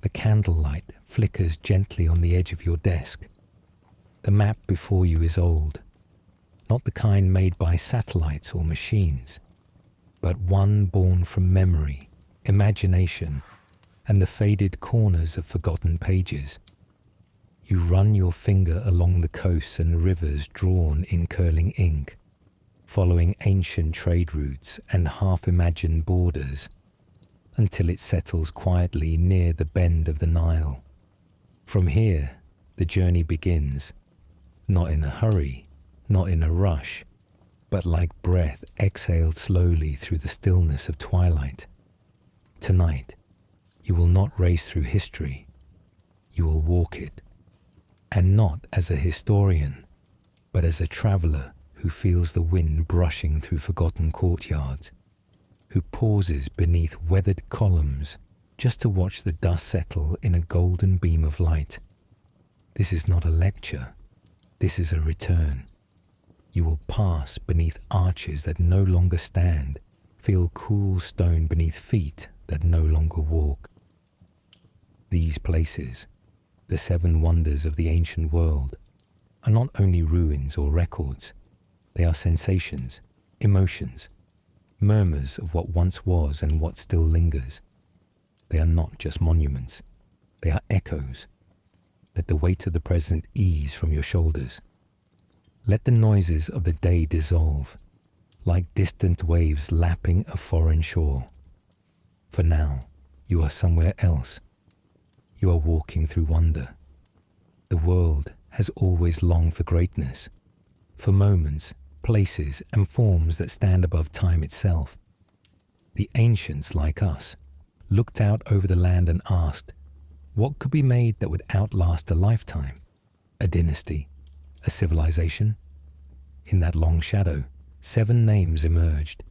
The candlelight flickers gently on the edge of your desk. The map before you is old, not the kind made by satellites or machines, but one born from memory, imagination, and the faded corners of forgotten pages. You run your finger along the coasts and rivers drawn in curling ink, following ancient trade routes and half-imagined borders, until it settles quietly near the bend of the Nile. From here, the journey begins, not in a hurry, not in a rush, but like breath exhaled slowly through the stillness of twilight. Tonight, you will not race through history, you will walk it, and not as a historian, but as a traveler who feels the wind brushing through forgotten courtyards, who pauses beneath weathered columns just to watch the dust settle in a golden beam of light. This is not a lecture, this is a return. You will pass beneath arches that no longer stand, feel cool stone beneath feet that no longer walk. These places, the seven wonders of the ancient world, are not only ruins or records, they are sensations, emotions, murmurs of what once was and what still lingers. They are not just monuments, they are echoes. Let the weight of the present ease from your shoulders. Let the noises of the day dissolve, like distant waves lapping a foreign shore. For now, you are somewhere else. You are walking through wonder. The world has always longed for greatness, for moments, places, and forms that stand above time itself. The ancients, like us, looked out over the land and asked, what could be made that would outlast a lifetime? A dynasty? A civilization? In that long shadow, 7 names emerged,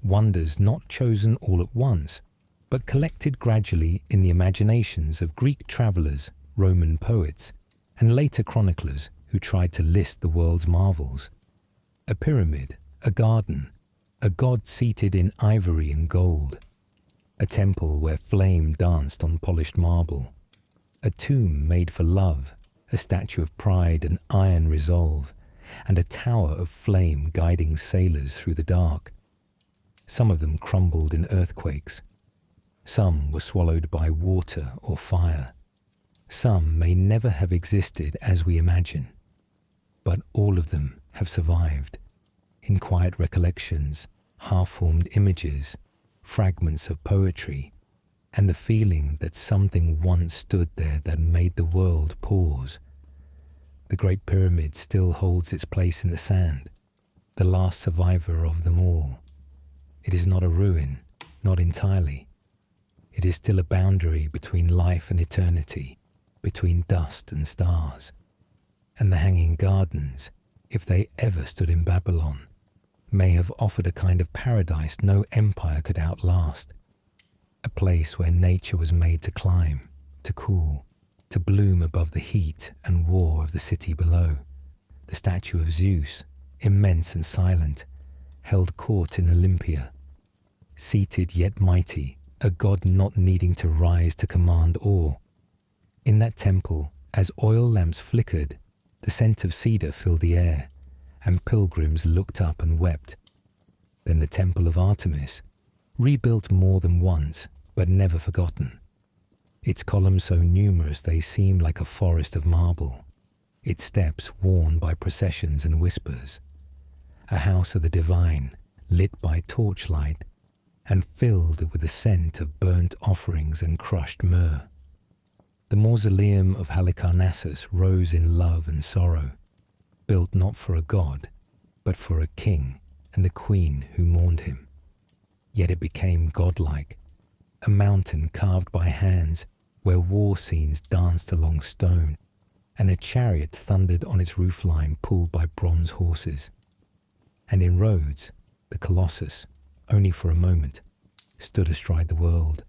wonders not chosen all at once, but collected gradually in the imaginations of Greek travelers, Roman poets, and later chroniclers who tried to list the world's marvels. A pyramid, a garden, a god seated in ivory and gold, a temple where flame danced on polished marble, a tomb made for love, a statue of pride and iron resolve, and a tower of flame guiding sailors through the dark. Some of them crumbled in earthquakes. Some were swallowed by water or fire. Some may never have existed as we imagine, but all of them have survived, in quiet recollections, half-formed images, fragments of poetry, and the feeling that something once stood there that made the world pause. The Great Pyramid still holds its place in the sand, the last survivor of them all. It is not a ruin, not entirely. It is still a boundary between life and eternity, between dust and stars. And the Hanging Gardens, if they ever stood in Babylon, may have offered a kind of paradise no empire could outlast. A place where nature was made to climb, to cool, to bloom above the heat and war of the city below. The statue of Zeus, immense and silent, held court in Olympia. Seated yet mighty, a god not needing to rise to command awe. In that temple, as oil lamps flickered, the scent of cedar filled the air, and pilgrims looked up and wept. Then the Temple of Artemis, rebuilt more than once, but never forgotten. Its columns so numerous they seemed like a forest of marble, its steps worn by processions and whispers. A house of the divine, lit by torchlight, and filled with the scent of burnt offerings and crushed myrrh. The mausoleum of Halicarnassus rose in love and sorrow, built not for a god, but for a king and the queen who mourned him. Yet it became godlike, a mountain carved by hands where war scenes danced along stone, and a chariot thundered on its roofline pulled by bronze horses. And in Rhodes, the Colossus, only for a moment, stood astride the world.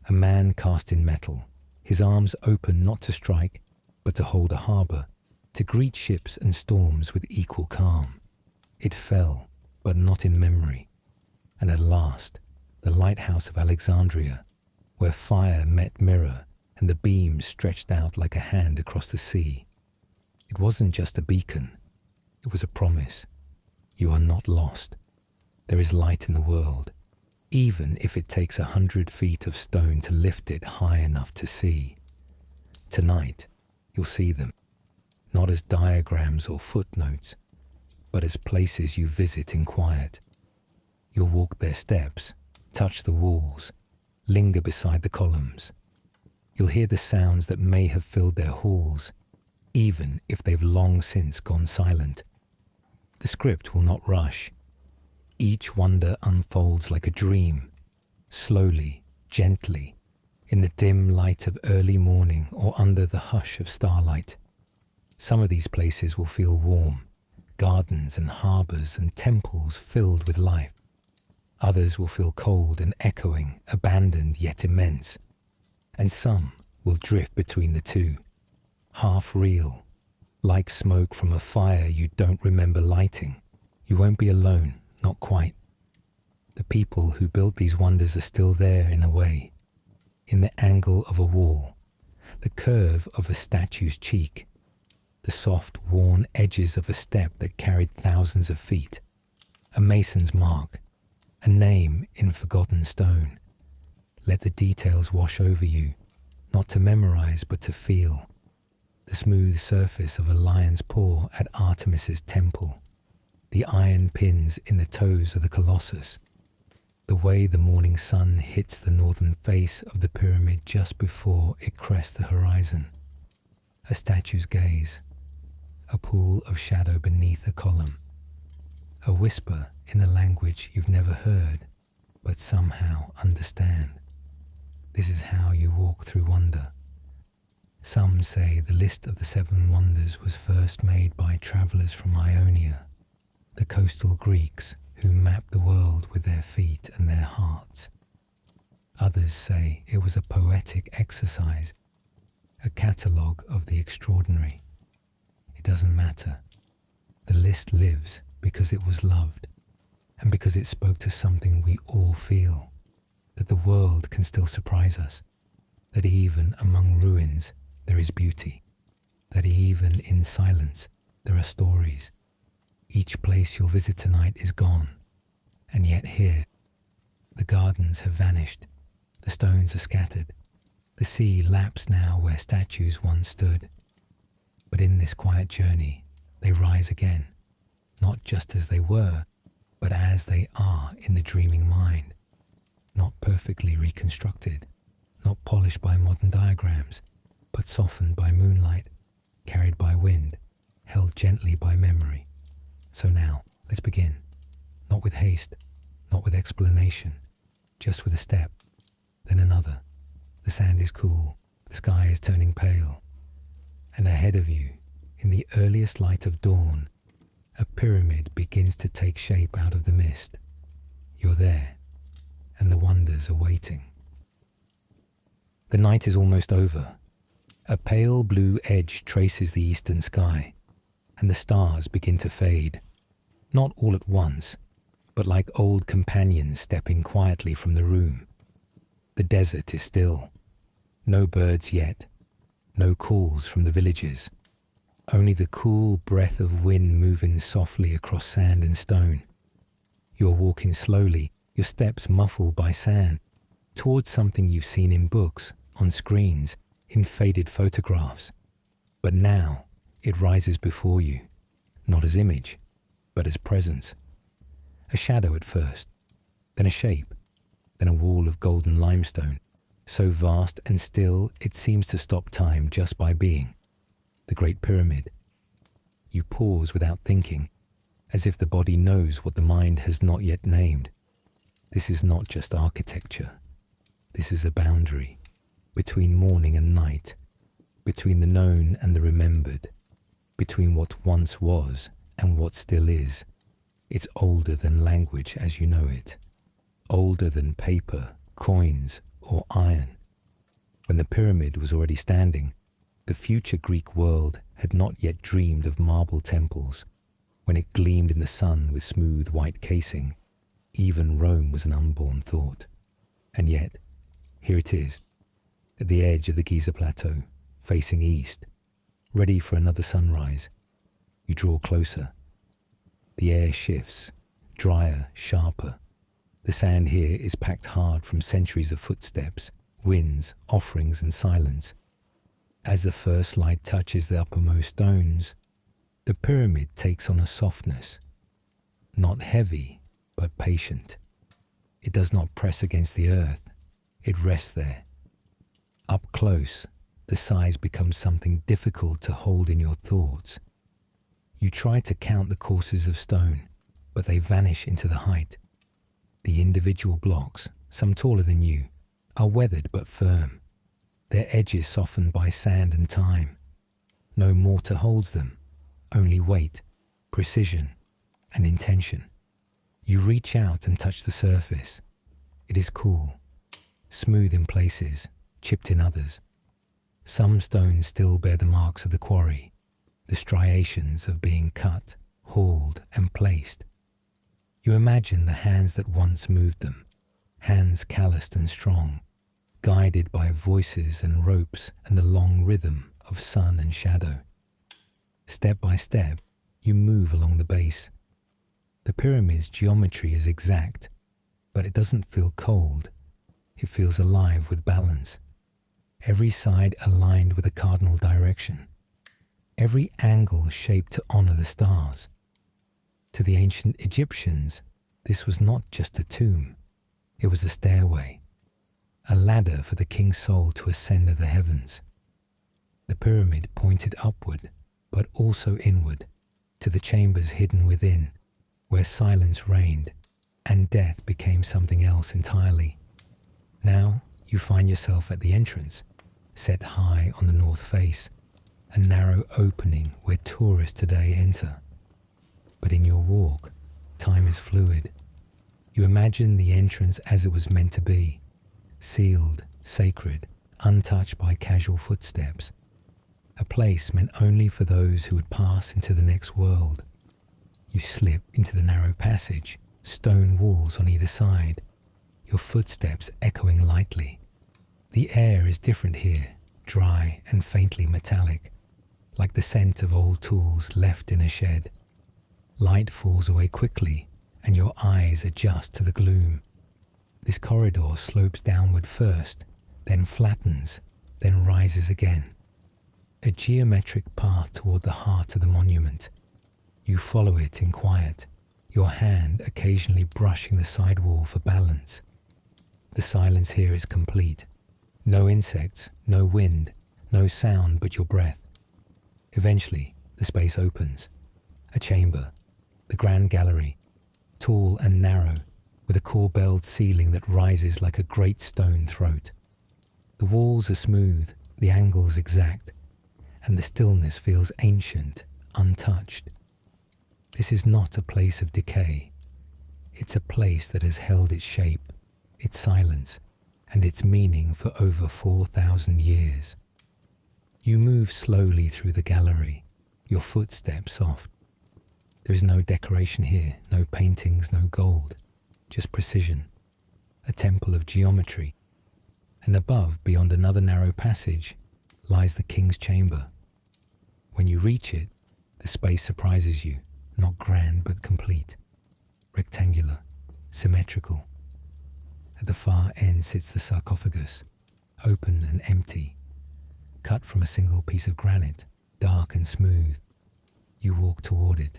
A man cast in metal, his arms open not to strike, but to hold a harbour, to greet ships and storms with equal calm. It fell, but not in memory. And at last, the Lighthouse of Alexandria, where fire met mirror and the beam stretched out like a hand across the sea. It wasn't just a beacon, it was a promise. You are not lost. There is light in the world, even if it takes 100 feet of stone to lift it high enough to see. Tonight, you'll see them, not as diagrams or footnotes, but as places you visit in quiet. You'll walk their steps, touch the walls, linger beside the columns. You'll hear the sounds that may have filled their halls, even if they've long since gone silent. The script will not rush. Each wonder unfolds like a dream, slowly, gently, in the dim light of early morning or under the hush of starlight. Some of these places will feel warm, gardens and harbours and temples filled with life. Others will feel cold and echoing, abandoned yet immense. And some will drift between the two, half real, like smoke from a fire you don't remember lighting. You won't be alone, not quite. The people who built these wonders are still there in a way, in the angle of a wall, the curve of a statue's cheek, the soft, worn edges of a step that carried thousands of feet, a mason's mark, a name in forgotten stone. Let the details wash over you, not to memorize but to feel. The smooth surface of a lion's paw at Artemis's temple, the iron pins in the toes of the Colossus, the way the morning sun hits the northern face of the pyramid just before it crests the horizon. A statue's gaze, a pool of shadow beneath a column, a whisper in the language you've never heard but somehow understand. This is how you walk through wonder. Some say the list of the 7 wonders was first made by travellers from Ionia, the coastal Greeks who mapped the world with their feet and their hearts. Others say it was a poetic exercise, a catalogue of the extraordinary. It doesn't matter. The list lives because it was loved, and because it spoke to something we all feel, that the world can still surprise us, that even among ruins there is beauty, that even in silence there are stories. Each place you'll visit tonight is gone, and yet here, the gardens have vanished, the stones are scattered, the sea laps now where statues once stood. But in this quiet journey, they rise again, not just as they were, but as they are in the dreaming mind, not perfectly reconstructed, not polished by modern diagrams, but softened by moonlight, carried by wind, held gently by memory. So now, let's begin. Not with haste, not with explanation, just with a step, then another. The sand is cool, the sky is turning pale, and ahead of you, in the earliest light of dawn, a pyramid begins to take shape out of the mist. You're there, and the wonders are waiting. The night is almost over. A pale blue edge traces the eastern sky, and the stars begin to fade, not all at once, but like old companions stepping quietly from the room. The desert is still. No birds yet, no calls from the villages, only the cool breath of wind moving softly across sand and stone. You're walking slowly, your steps muffled by sand, towards something you've seen in books, on screens, in faded photographs. But now it rises before you, not as image, but as presence. A shadow at first, then a shape, then a wall of golden limestone, so vast and still it seems to stop time just by being. The Great Pyramid. You pause without thinking, as if the body knows what the mind has not yet named. This is not just architecture. This is a boundary between morning and night, between the known and the remembered, between what once was and what still is. It's older than language as you know it, older than paper, coins, or iron. When the pyramid was already standing, the future Greek world had not yet dreamed of marble temples. When it gleamed in the sun with smooth white casing, even Rome was an unborn thought. And yet, here it is, At the edge of the Giza plateau, facing east, ready for another sunrise, you draw closer. The air shifts, drier, sharper. The sand here is packed hard from centuries of footsteps, winds, offerings, and silence. As the first light touches the uppermost stones, the pyramid takes on a softness, not heavy, but patient. It does not press against the earth, it rests there. Up close, the size becomes something difficult to hold in your thoughts. You try to count the courses of stone, but they vanish into the height. The individual blocks, some taller than you, are weathered but firm, their edges softened by sand and time. No mortar holds them, only weight, precision, and intention. You reach out and touch the surface. It is cool, smooth in places, chipped in others. Some stones still bear the marks of the quarry, the striations of being cut, hauled, and placed. You imagine the hands that once moved them, hands calloused and strong, guided by voices and ropes and the long rhythm of sun and shadow. Step by step, you move along the base. The pyramid's geometry is exact, but it doesn't feel cold. It feels alive with balance. Every side aligned with a cardinal direction. Every angle shaped to honor the stars. To the ancient Egyptians, this was not just a tomb. It was a stairway, a ladder for the king's soul to ascend to the heavens. The pyramid pointed upward, but also inward, to the chambers hidden within, where silence reigned, and death became something else entirely. Now you find yourself at the entrance, set high on the north face, a narrow opening where tourists today enter. But in your walk, time is fluid. You imagine the entrance as it was meant to be, sealed, sacred, untouched by casual footsteps, a place meant only for those who would pass into the next world. You slip into the narrow passage, stone walls on either side, your footsteps echoing lightly. The air is different here, dry and faintly metallic, like the scent of old tools left in a shed. Light falls away quickly, and your eyes adjust to the gloom. This corridor slopes downward first, then flattens, then rises again. A geometric path toward the heart of the monument. You follow it in quiet, your hand occasionally brushing the side wall for balance. The silence here is complete. No insects, no wind, no sound but your breath. Eventually, the space opens. A chamber, the grand gallery, tall and narrow, with a corbelled ceiling that rises like a great stone throat. The walls are smooth, the angles exact, and the stillness feels ancient, untouched. This is not a place of decay. It's a place that has held its shape, its silence, and its meaning for over 4,000 years. You move slowly through the gallery, your footsteps soft. There is no decoration here, no paintings, no gold, just precision, a temple of geometry. And above, beyond another narrow passage, lies the king's chamber. When you reach it, the space surprises you, not grand but complete, rectangular, symmetrical. At the far end sits the sarcophagus, open and empty, cut from a single piece of granite, dark and smooth. You walk toward it,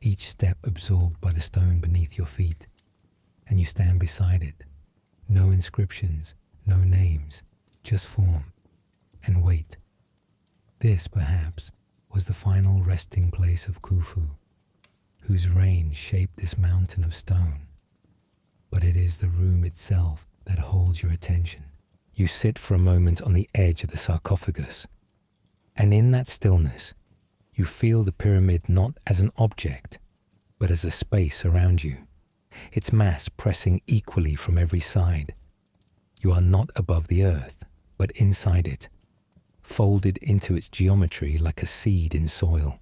each step absorbed by the stone beneath your feet, and you stand beside it. No inscriptions, no names, just form, and wait. This, perhaps, was the final resting place of Khufu, whose reign shaped this mountain of stone. But it is the room itself that holds your attention. You sit for a moment on the edge of the sarcophagus, and in that stillness, you feel the pyramid not as an object, but as a space around you, its mass pressing equally from every side. You are not above the earth, but inside it, folded into its geometry like a seed in soil.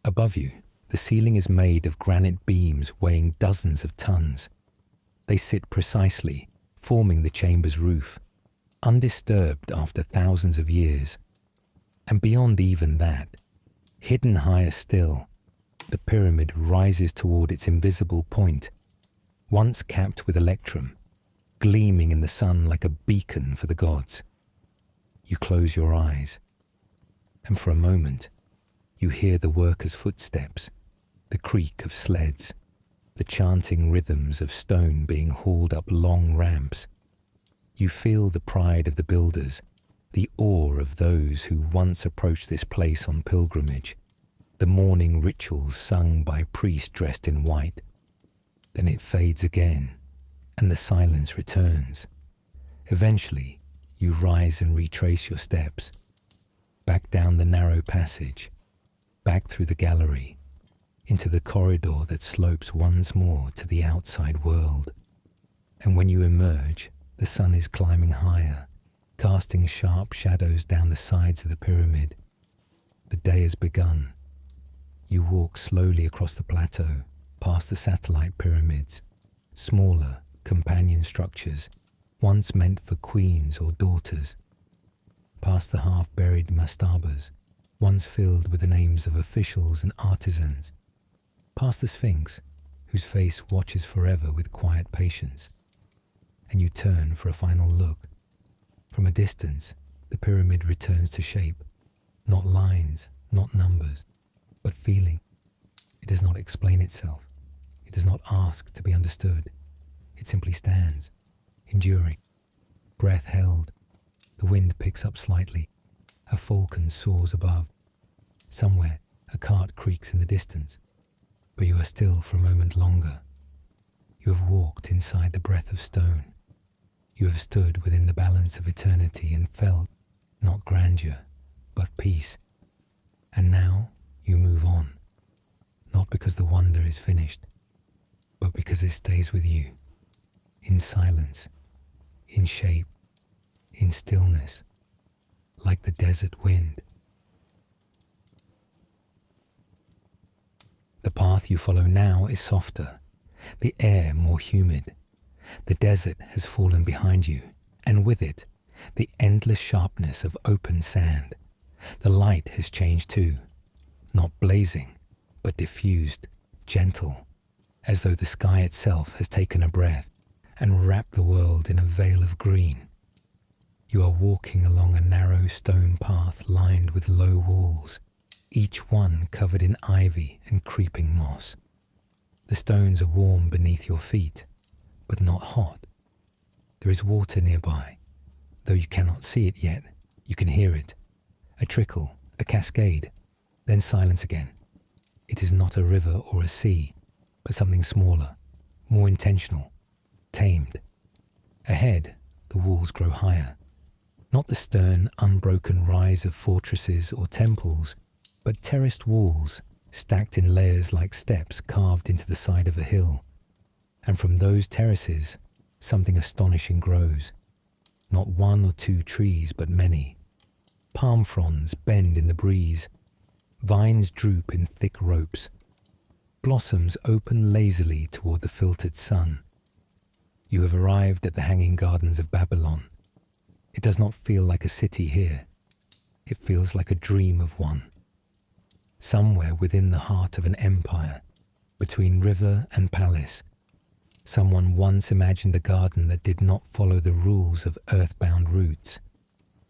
Above you, the ceiling is made of granite beams weighing dozens of tons. They sit precisely, forming the chamber's roof. undisturbed after thousands of years. And beyond even that, hidden higher still, the pyramid rises toward its invisible point, once capped with electrum, gleaming in the sun like a beacon for the gods. You close your eyes, and for a moment, you hear the workers' footsteps, the creak of sleds, the chanting rhythms of stone being hauled up long ramps. You feel the pride of the builders, the awe of those who once approached this place on pilgrimage, the morning rituals sung by priests dressed in white. Then it fades again, and the silence returns. Eventually, you rise and retrace your steps, back down the narrow passage, back through the gallery, into the corridor that slopes once more to the outside world. And when you emerge, the sun is climbing higher, casting sharp shadows down the sides of the pyramid. The day has begun. You walk slowly across the plateau, past the satellite pyramids, smaller, companion structures, once meant for queens or daughters, past the half-buried mastabas, once filled with the names of officials and artisans, past the Sphinx, whose face watches forever with quiet patience. And you turn for a final look. From a distance, the pyramid returns to shape, not lines, not numbers, but feeling. It does not explain itself. It does not ask to be understood. It simply stands, enduring, breath held. The wind picks up slightly. A falcon soars above. Somewhere, a cart creaks in the distance, but you are still for a moment longer. You have walked inside the breath of stone. You have stood within the balance of eternity and felt, not grandeur, but peace. And now you move on, not because the wonder is finished, but because it stays with you, in silence, in shape, in stillness, like the desert wind. The path you follow now is softer, the air more humid. The desert has fallen behind you, and with it, the endless sharpness of open sand. The light has changed too, not blazing, but diffused, gentle, as though the sky itself has taken a breath and wrapped the world in a veil of green. You are walking along a narrow stone path lined with low walls, each one covered in ivy and creeping moss. The stones are warm beneath your feet, but not hot. There is water nearby. Though you cannot see it yet, you can hear it. A trickle, a cascade, then silence again. It is not a river or a sea, but something smaller, more intentional, tamed. Ahead, the walls grow higher. Not the stern, unbroken rise of fortresses or temples, but terraced walls, stacked in layers like steps carved into the side of a hill. And from those terraces, something astonishing grows. Not one or two trees, but many. Palm fronds bend in the breeze. Vines droop in thick ropes. Blossoms open lazily toward the filtered sun. You have arrived at the hanging gardens of Babylon. It does not feel like a city here. It feels like a dream of one. Somewhere within the heart of an empire, between river and palace, someone once imagined a garden that did not follow the rules of earthbound routes,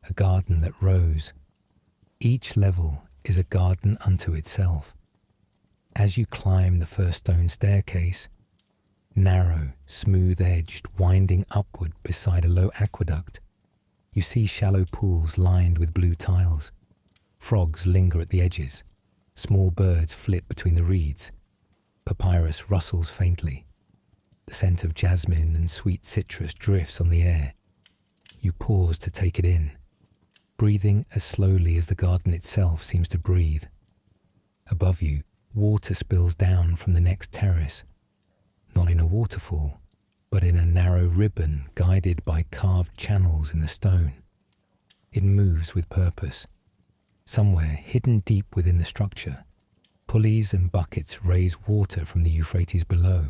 a garden that rose. Each level is a garden unto itself. As you climb the first stone staircase, narrow, smooth-edged, winding upward beside a low aqueduct, you see shallow pools lined with blue tiles. Frogs linger at the edges. Small birds flit between the reeds. Papyrus rustles faintly. The scent of jasmine and sweet citrus drifts on the air. You pause to take it in, breathing as slowly as the garden itself seems to breathe. Above you, water spills down from the next terrace, not in a waterfall, but in a narrow ribbon guided by carved channels in the stone. It moves with purpose. Somewhere hidden deep within the structure, pulleys and buckets raise water from the Euphrates below,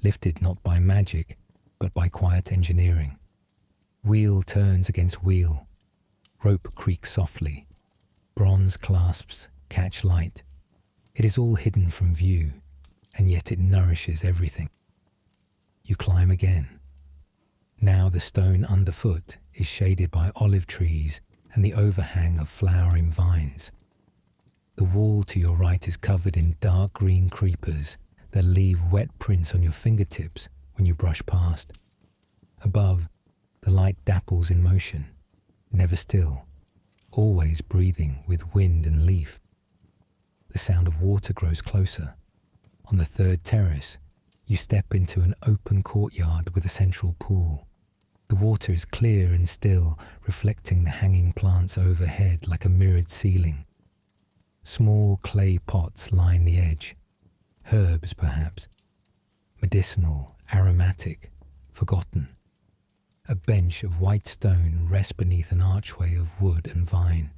lifted not by magic, but by quiet engineering. Wheel turns against wheel. Rope creaks softly. Bronze clasps catch light. It is all hidden from view, and yet it nourishes everything. You climb again. Now the stone underfoot is shaded by olive trees and the overhang of flowering vines. The wall to your right is covered in dark green creepers that leave wet prints on your fingertips when you brush past. Above, the light dapples in motion, never still, always breathing with wind and leaf. The sound of water grows closer. On the third terrace, you step into an open courtyard with a central pool. The water is clear and still, reflecting the hanging plants overhead like a mirrored ceiling. Small clay pots line the edge. Herbs, perhaps. Medicinal, aromatic, forgotten. A bench of white stone rests beneath an archway of wood and vine.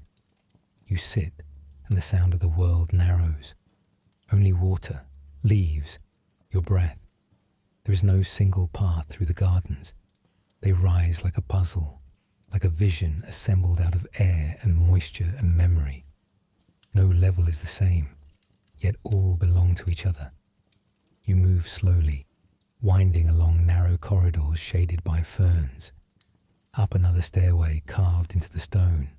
You sit, and the sound of the world narrows. Only water, leaves, your breath. There is no single path through the gardens. They rise like a puzzle, like a vision assembled out of air and moisture and memory. No level is the same, yet all belong to each other. You move slowly, winding along narrow corridors shaded by ferns, up another stairway carved into the stone,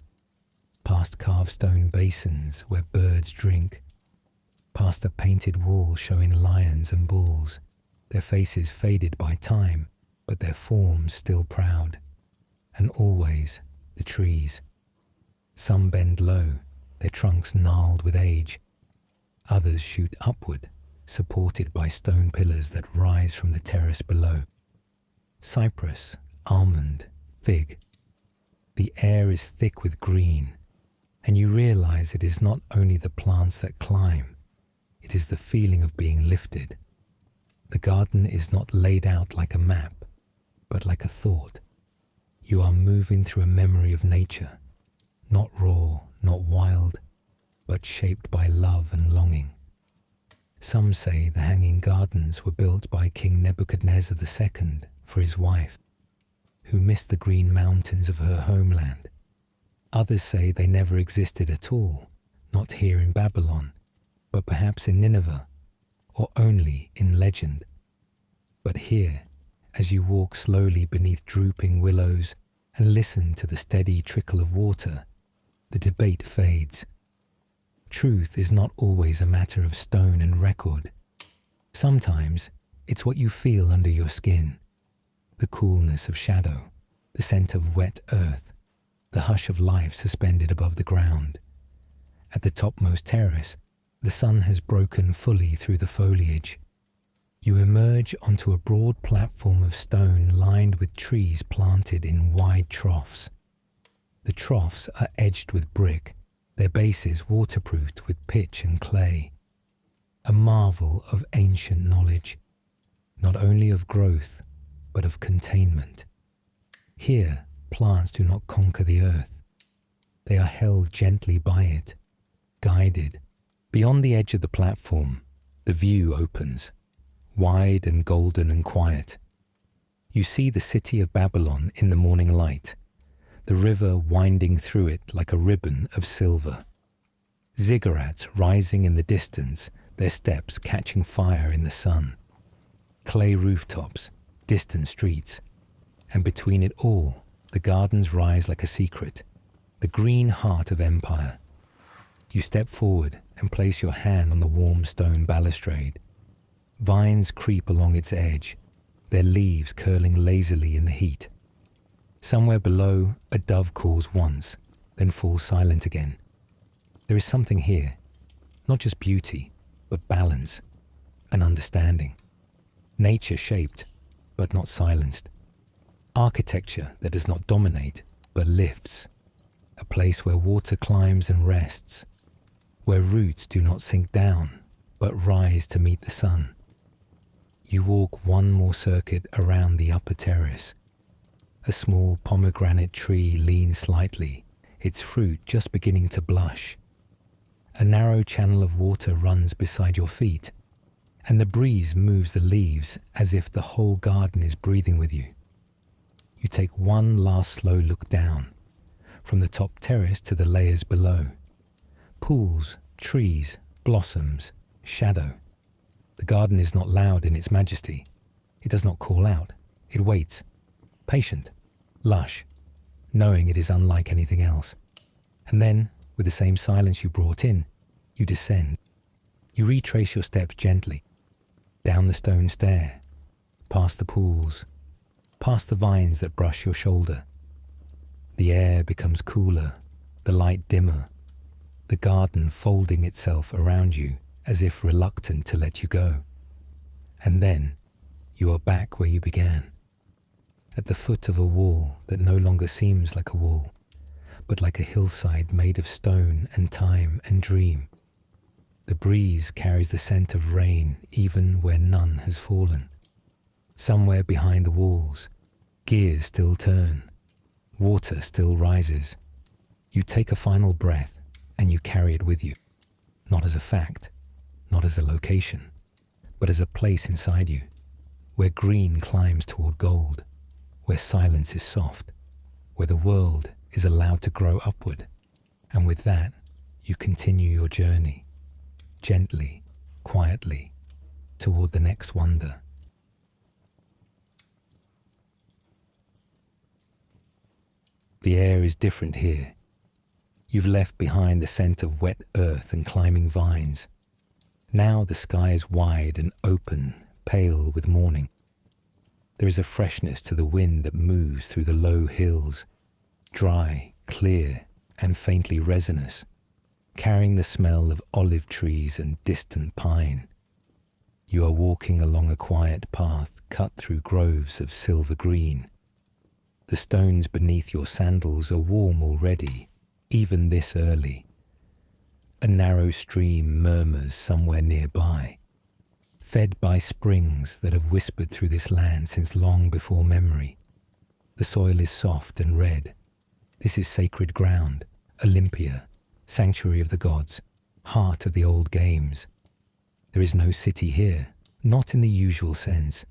past carved stone basins where birds drink, past a painted wall showing lions and bulls, their faces faded by time, but their forms still proud, and always the trees. Some bend low, their trunks gnarled with age. Others shoot upward, supported by stone pillars that rise from the terrace below. Cypress, almond, fig. The air is thick with green, and you realize it is not only the plants that climb, it is the feeling of being lifted. The garden is not laid out like a map, but like a thought. You are moving through a memory of nature, not raw, not wild, but shaped by love and longing. Some say the hanging gardens were built by King Nebuchadnezzar II for his wife, who missed the green mountains of her homeland. Others say they never existed at all, not here in Babylon, but perhaps in Nineveh, or only in legend. But here, as you walk slowly beneath drooping willows and listen to the steady trickle of water, the debate fades. Truth is not always a matter of stone and record. Sometimes it's what you feel under your skin, the coolness of shadow, the scent of wet earth, the hush of life suspended above the ground. At the topmost terrace, the sun has broken fully through the foliage. You emerge onto a broad platform of stone lined with trees planted in wide troughs. The troughs are edged with brick, their bases waterproofed with pitch and clay. A marvel of ancient knowledge, not only of growth, but of containment. Here, plants do not conquer the earth. They are held gently by it, guided. Beyond the edge of the platform, the view opens, wide and golden and quiet. You see the city of Babylon in the morning light, the river winding through it like a ribbon of silver. Ziggurats rising in the distance, their steps catching fire in the sun. Clay rooftops, distant streets, and between it all, the gardens rise like a secret, the green heart of empire. You step forward and place your hand on the warm stone balustrade. Vines creep along its edge, their leaves curling lazily in the heat. Somewhere below, a dove calls once, then falls silent again. There is something here, not just beauty, but balance and understanding. Nature shaped, but not silenced. Architecture that does not dominate, but lifts. A place where water climbs and rests, where roots do not sink down, but rise to meet the sun. You walk one more circuit around the upper terrace. A small pomegranate tree leans slightly, its fruit just beginning to blush. A narrow channel of water runs beside your feet, and the breeze moves the leaves as if the whole garden is breathing with you. You take one last slow look down, from the top terrace to the layers below. Pools, trees, blossoms, shadow. The garden is not loud in its majesty. It does not call out. It waits, patient, lush, knowing it is unlike anything else. And then, with the same silence you brought in, you descend. You retrace your steps gently, down the stone stair, past the pools, past the vines that brush your shoulder. The air becomes cooler, the light dimmer, the garden folding itself around you as if reluctant to let you go. And then you are back where you began, at the foot of a wall that no longer seems like a wall, but like a hillside made of stone and time and dream. The breeze carries the scent of rain even where none has fallen. Somewhere behind the walls, gears still turn, water still rises. You take a final breath and you carry it with you, not as a fact, not as a location, but as a place inside you, where green climbs toward gold, where silence is soft, where the world is allowed to grow upward, and with that you continue your journey, gently, quietly, toward the next wonder. The air is different here. You've left behind the scent of wet earth and climbing vines. Now the sky is wide and open, pale with morning. There is a freshness to the wind that moves through the low hills, dry, clear, and faintly resinous, carrying the smell of olive trees and distant pine. You are walking along a quiet path cut through groves of silver green. The stones beneath your sandals are warm already, even this early. A narrow stream murmurs somewhere nearby, fed by springs that have whispered through this land since long before memory. The soil is soft and red. This is sacred ground, Olympia, sanctuary of the gods, heart of the old games. There is no city here, not in the usual sense.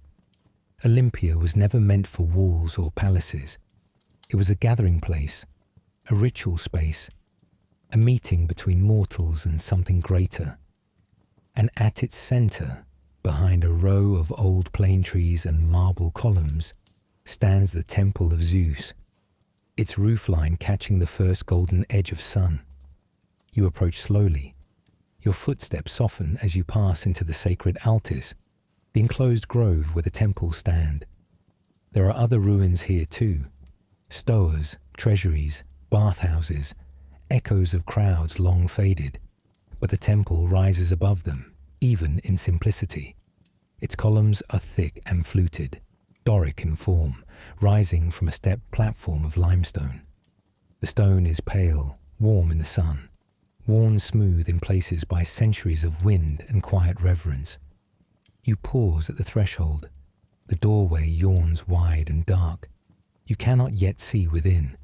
Olympia was never meant for walls or palaces. It was a gathering place, a ritual space, a meeting between mortals and something greater. And at its center, behind a row of old plane trees and marble columns, stands the Temple of Zeus, its roofline catching the first golden edge of sun. You approach slowly. Your footsteps soften as you pass into the sacred altis, the enclosed grove where the temples stand. There are other ruins here too, stowers, treasuries, bathhouses, echoes of crowds long faded, but the temple rises above them, even in simplicity. Its columns are thick and fluted, Doric in form, rising from a stepped platform of limestone. The stone is pale, warm in the sun, worn smooth in places by centuries of wind and quiet reverence. You pause at the threshold. The doorway yawns wide and dark. You cannot yet see within,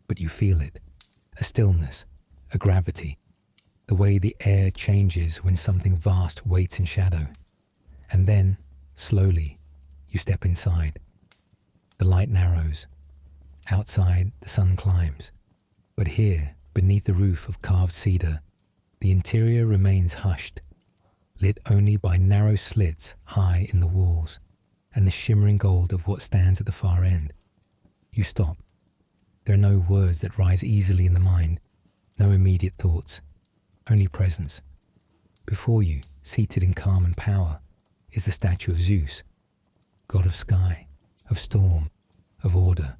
but you feel it. A stillness, a gravity, the way the air changes when something vast waits in shadow. And then, slowly, you step inside. The light narrows. Outside, the sun climbs. But here, beneath the roof of carved cedar, the interior remains hushed, lit only by narrow slits high in the walls and the shimmering gold of what stands at the far end. You stop. There are no words that rise easily in the mind, no immediate thoughts, only presence. Before you, seated in calm and power, is the statue of Zeus, god of sky, of storm, of order.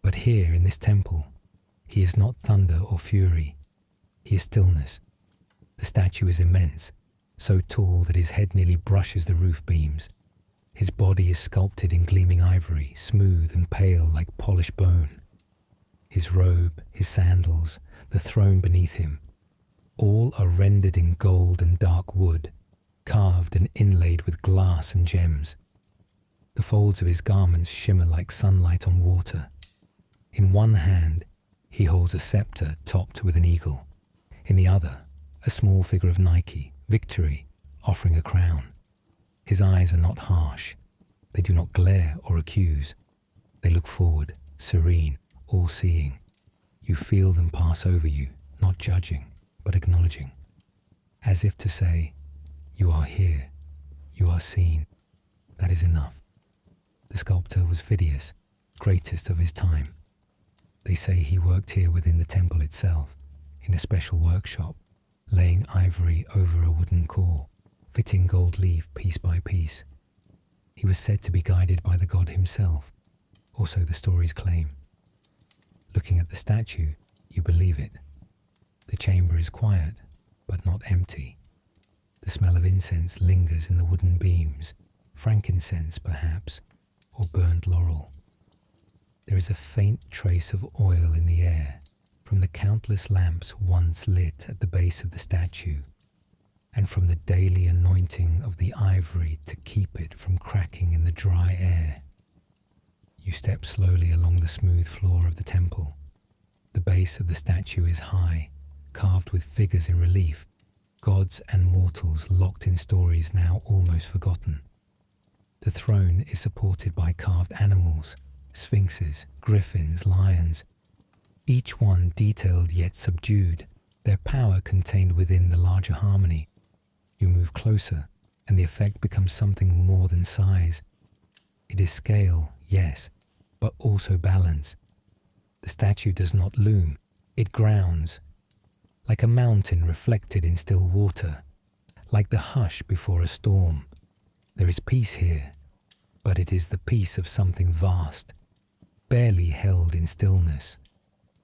But here in this temple, he is not thunder or fury. He is stillness. The statue is immense, so tall that his head nearly brushes the roof beams. His body is sculpted in gleaming ivory, smooth and pale like polished bone. His robe, his sandals, the throne beneath him, all are rendered in gold and dark wood, carved and inlaid with glass and gems. The folds of his garments shimmer like sunlight on water. In one hand, he holds a scepter topped with an eagle. In the other, a small figure of Nike, victory, offering a crown. His eyes are not harsh. They do not glare or accuse. They look forward, serene, all-seeing. You feel them pass over you, not judging, but acknowledging, as if to say, you are here, you are seen, that is enough. The sculptor was Phidias, greatest of his time. They say he worked here within the temple itself, in a special workshop, laying ivory over a wooden core, fitting gold leaf piece by piece. He was said to be guided by the god himself, or so the stories claim. Looking at the statue, you believe it. The chamber is quiet, but not empty. The smell of incense lingers in the wooden beams, frankincense perhaps, or burnt laurel. There is a faint trace of oil in the air from the countless lamps once lit at the base of the statue, and from the daily anointing of the ivory to keep it from cracking in the dry air. You step slowly along the smooth floor of the temple. The base of the statue is high, carved with figures in relief, gods and mortals locked in stories now almost forgotten. The throne is supported by carved animals, sphinxes, griffins, lions, each one detailed yet subdued, their power contained within the larger harmony. You move closer, and the effect becomes something more than size. It is scale, yes, but also balance. The statue does not loom, it grounds, like a mountain reflected in still water, like the hush before a storm. There is peace here, but it is the peace of something vast, barely held in stillness.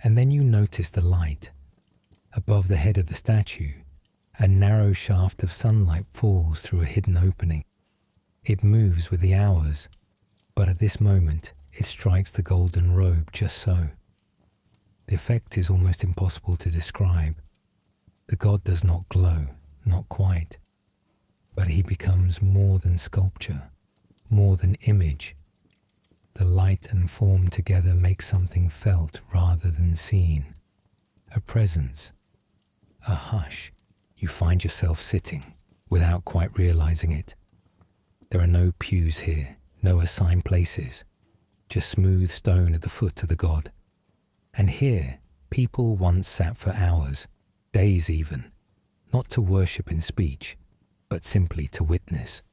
And then you notice the light. Above the head of the statue, a narrow shaft of sunlight falls through a hidden opening. It moves with the hours, but at this moment it strikes the golden robe just so. The effect is almost impossible to describe. The god does not glow, not quite, but he becomes more than sculpture, more than image. The light and form together make something felt rather than seen. A presence, a hush. You find yourself sitting without quite realizing it. There are no pews here, no assigned places, just smooth stone at the foot of the god. And here, people once sat for hours, days even, not to worship in speech, but simply to witness.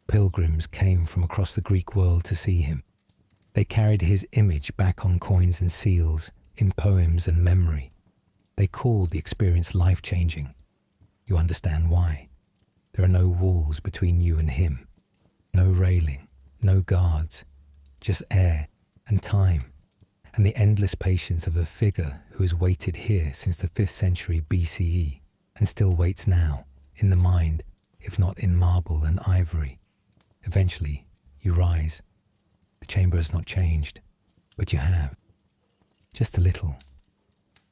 Pilgrims came from across the Greek world to see him. They carried his image back on coins and seals, in poems and memory. They called the experience life-changing. You understand why. There are no walls between you and him, no railing, no guards, just air and time, and the endless patience of a figure who has waited here since the 5th century BCE and still waits now, in the mind, if not in marble and ivory. Eventually, you rise. The chamber has not changed, but you have. Just a little.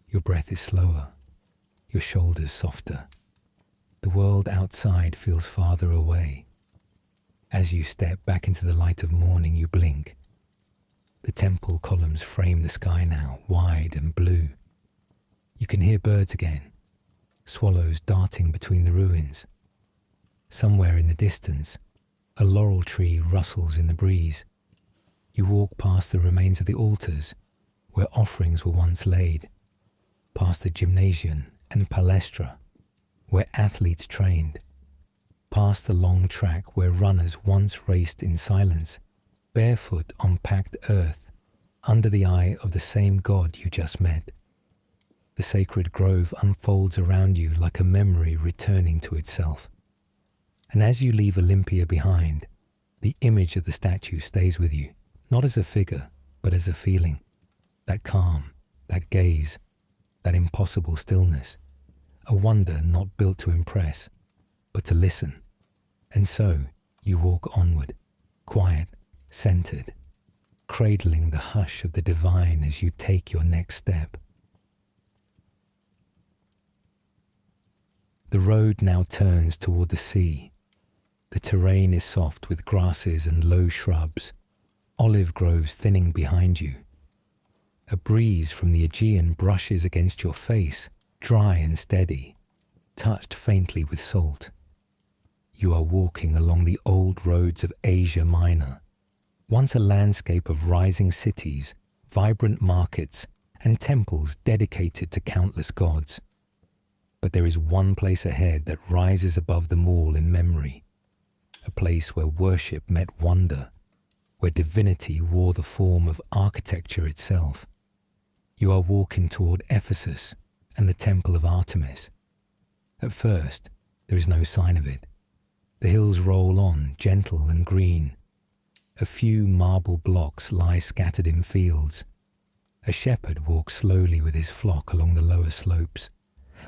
Your breath is slower, your shoulders softer. The world outside feels farther away. As you step back into the light of morning, you blink. The temple columns frame the sky now, wide and blue. You can hear birds again, swallows darting between the ruins. Somewhere in the distance, a laurel tree rustles in the breeze. You walk past the remains of the altars, where offerings were once laid, past the gymnasium and palestra, where athletes trained, past the long track where runners once raced in silence, barefoot on packed earth, under the eye of the same god you just met. The sacred grove unfolds around you like a memory returning to itself. And as you leave Olympia behind, the image of the statue stays with you, not as a figure, but as a feeling. That calm, that gaze, that impossible stillness. A wonder not built to impress, but to listen. And so you walk onward, quiet, centered, cradling the hush of the divine as you take your next step. The road now turns toward the sea. The terrain is soft with grasses and low shrubs, olive groves thinning behind you. A breeze from the Aegean brushes against your face, dry and steady, touched faintly with salt. You are walking along the old roads of Asia Minor, Once a landscape of rising cities, vibrant markets, and temples dedicated to countless gods. But there is one place ahead that rises above them all in memory, a place where worship met wonder, where divinity wore the form of architecture itself. You are walking toward Ephesus and the Temple of Artemis. At first, there is no sign of it. The hills roll on, gentle and green. A few marble blocks lie scattered in fields. A shepherd walks slowly with his flock along the lower slopes.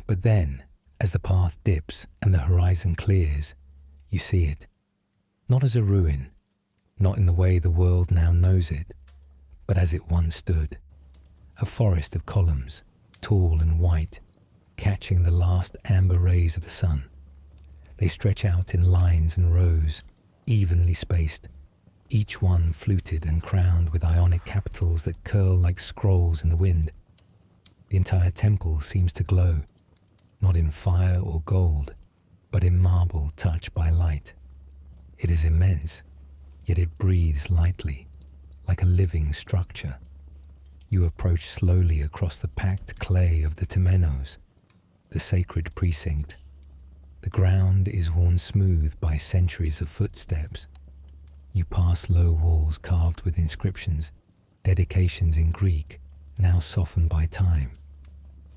But then, as the path dips and the horizon clears, you see it. Not as a ruin, not in the way the world now knows it, but as it once stood. A forest of columns, tall and white, catching the last amber rays of the sun. They stretch out in lines and rows, evenly spaced, each one fluted and crowned with ionic capitals that curl like scrolls in the wind. The entire temple seems to glow, not in fire or gold, but in marble touched by light. It is immense, yet it breathes lightly, like a living structure. You approach slowly across the packed clay of the temenos, the sacred precinct. The ground is worn smooth by centuries of footsteps. You pass low walls carved with inscriptions, dedications in Greek, now softened by time.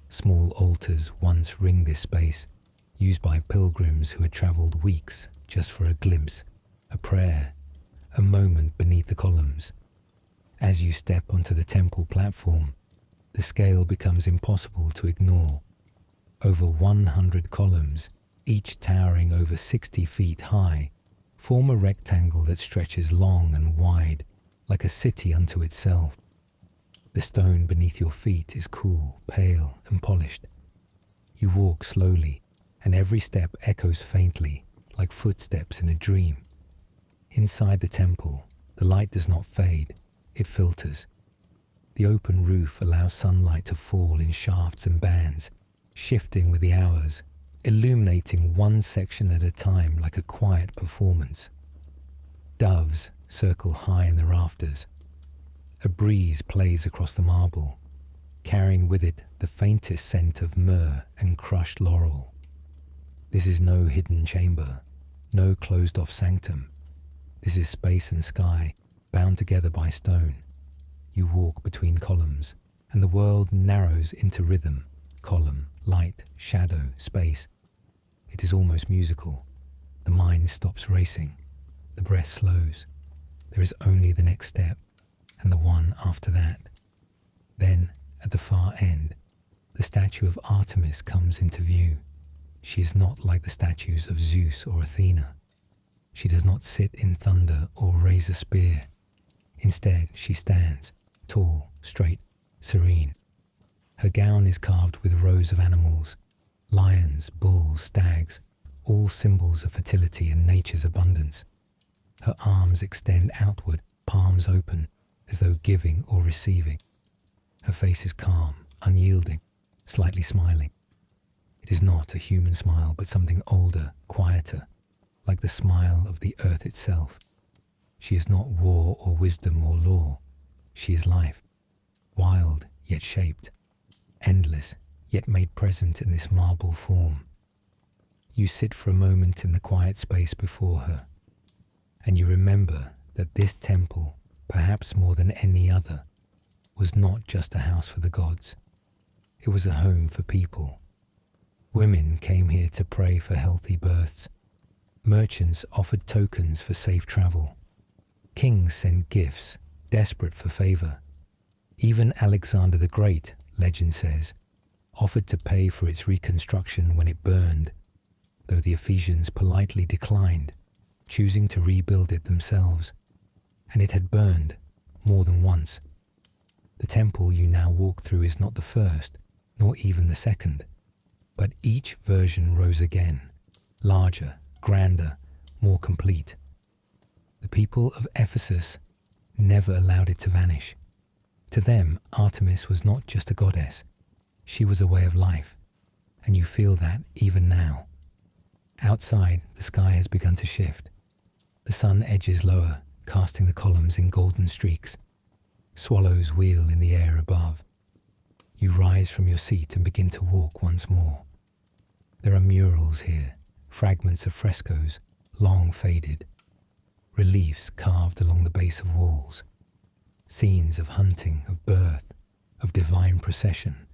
Small altars once ring this space, used by pilgrims who had travelled weeks just for a glimpse, a prayer, a moment beneath the columns. As you step onto the temple platform, the scale becomes impossible to ignore. Over 100 columns, each towering over 60 feet high, form a rectangle that stretches long and wide, like a city unto itself. The stone beneath your feet is cool, pale, and polished. You walk slowly, and every step echoes faintly, like footsteps in a dream. Inside the temple, the light does not fade, it filters. The open roof allows sunlight to fall in shafts and bands, shifting with the hours, illuminating one section at a time like a quiet performance. Doves circle high in the rafters. A breeze plays across the marble, carrying with it the faintest scent of myrrh and crushed laurel. This is no hidden chamber, no closed-off sanctum. This is space and sky, bound together by stone. You walk between columns, and the world narrows into rhythm, column, light, shadow, space. It is almost musical. The mind stops racing. The breath slows. There is only the next step, and the one after that. Then, at the far end, the statue of Artemis comes into view. She is not like the statues of Zeus or Athena. She does not sit in thunder or raise a spear. Instead, she stands, tall, straight, serene. Her gown is carved with rows of animals, lions, bulls, stags, all symbols of fertility and nature's abundance. Her arms extend outward, palms open, as though giving or receiving. Her face is calm, unyielding, slightly smiling. It is not a human smile, but something older, quieter, like the smile of the earth itself. She is not war or wisdom or law. She is life, wild yet shaped, endless yet made present in this marble form. You sit for a moment in the quiet space before her, and you remember that this temple, perhaps more than any other, was not just a house for the gods. It was a home for people. Women came here to pray for healthy births. Merchants offered tokens for safe travel. Kings sent gifts, desperate for favor. Even Alexander the Great, legend says, offered to pay for its reconstruction when it burned, though the Ephesians politely declined, choosing to rebuild it themselves. And it had burned more than once. The temple you now walk through is not the first, nor even the second, but each version rose again, larger, grander, more complete. The people of Ephesus never allowed it to vanish. To them, Artemis was not just a goddess. She was a way of life, and you feel that even now. Outside, the sky has begun to shift. The sun edges lower, casting the columns in golden streaks. Swallows wheel in the air above. You rise from your seat and begin to walk once more. There are murals here, fragments of frescoes, long faded, reliefs carved along the base of walls, scenes of hunting, of birth, of divine procession.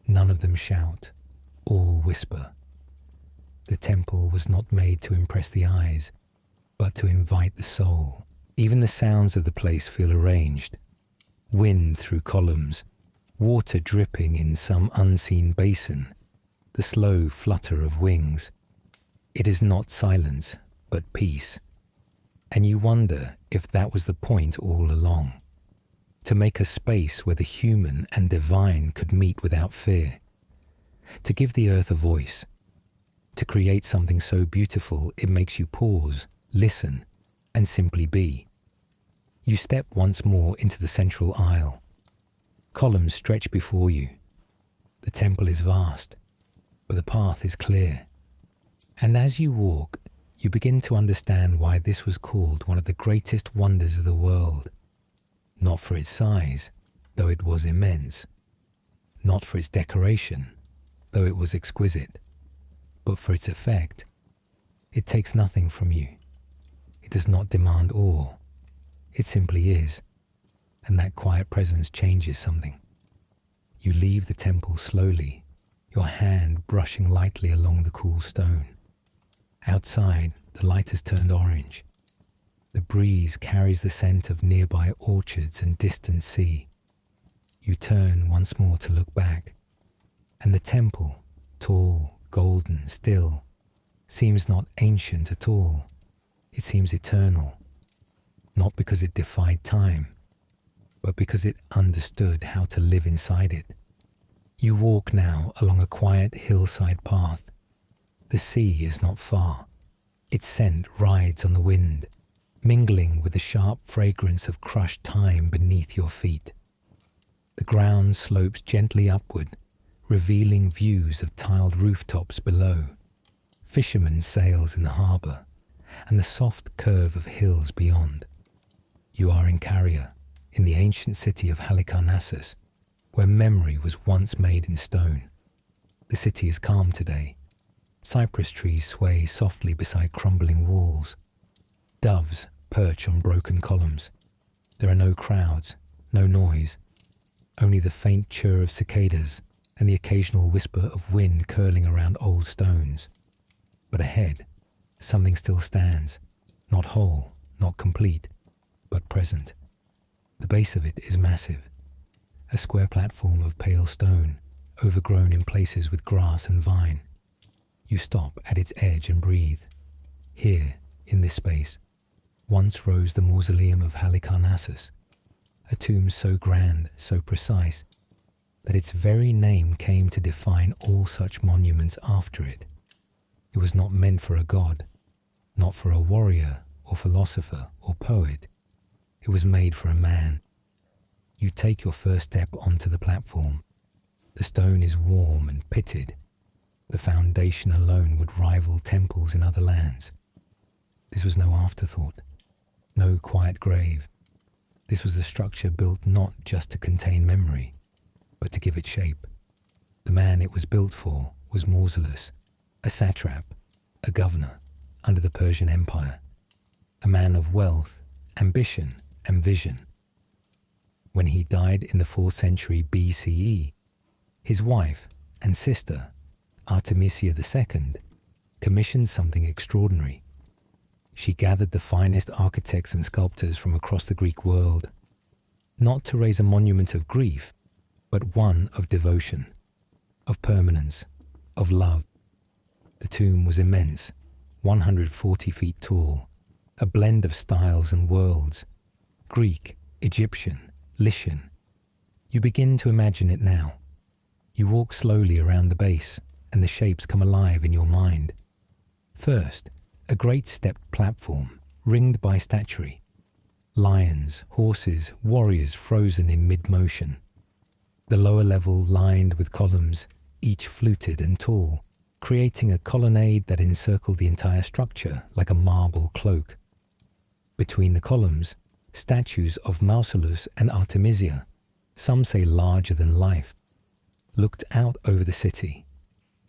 None of them shout, all whisper. The temple was not made to impress the eyes, but to invite the soul. Even the sounds of the place feel arranged. Wind through columns, water dripping in some unseen basin, the slow flutter of wings. It is not silence, but peace. And you wonder if that was the point all along. To make a space where the human and divine could meet without fear. To give the earth a voice. To create something so beautiful it makes you pause, listen, and simply be. You step once more into the central aisle. Columns stretch before you. The temple is vast, but the path is clear. And as you walk, you begin to understand why this was called one of the greatest wonders of the world. Not for its size, though it was immense. Not for its decoration, though it was exquisite. But for its effect. It takes nothing from you. It does not demand awe. It simply is. And that quiet presence changes something. You leave the temple slowly, your hand brushing lightly along the cool stone. Outside, the light has turned orange. The breeze carries the scent of nearby orchards and distant sea. You turn once more to look back, and the temple, tall, golden, still, seems not ancient at all. It seems eternal, not because it defied time, but because it understood how to live inside it. You walk now along a quiet hillside path. The sea is not far. Its scent rides on the wind, mingling with the sharp fragrance of crushed time beneath your feet. The ground slopes gently upward, revealing views of tiled rooftops below, fishermen's sails in the harbour, and the soft curve of hills beyond. You are in Caria, in the ancient city of Halicarnassus, where memory was once made in stone. The city is calm today. Cypress trees sway softly beside crumbling walls. Doves perch on broken columns. There are no crowds, no noise, only the faint chirr of cicadas and the occasional whisper of wind curling around old stones. But ahead, something still stands, not whole, not complete, but present. The base of it is massive, a square platform of pale stone, overgrown in places with grass and vine. You stop at its edge and breathe. Here, in this space, once rose the mausoleum of Halicarnassus, a tomb so grand, so precise, that its very name came to define all such monuments after it. It was not meant for a god, not for a warrior or philosopher or poet. It was made for a man. You take your first step onto the platform. The stone is warm and pitted. The foundation alone would rival temples in other lands. This was no afterthought, no quiet grave. This was a structure built not just to contain memory, but to give it shape. The man it was built for was Mausolus, a satrap, a governor under the Persian Empire, a man of wealth, ambition, and vision. When he died in the 4th century BCE, his wife and sister, Artemisia II, commissioned something extraordinary. She gathered the finest architects and sculptors from across the Greek world, not to raise a monument of grief, but one of devotion, of permanence, of love. The tomb was immense, 140 feet tall, a blend of styles and worlds, Greek, Egyptian, Lycian. You begin to imagine it now. You walk slowly around the base, and the shapes come alive in your mind. First, a great stepped platform, ringed by statuary. Lions, horses, warriors frozen in mid-motion. The lower level lined with columns, each fluted and tall, creating a colonnade that encircled the entire structure like a marble cloak. Between the columns, statues of Mausolus and Artemisia, some say larger than life, looked out over the city,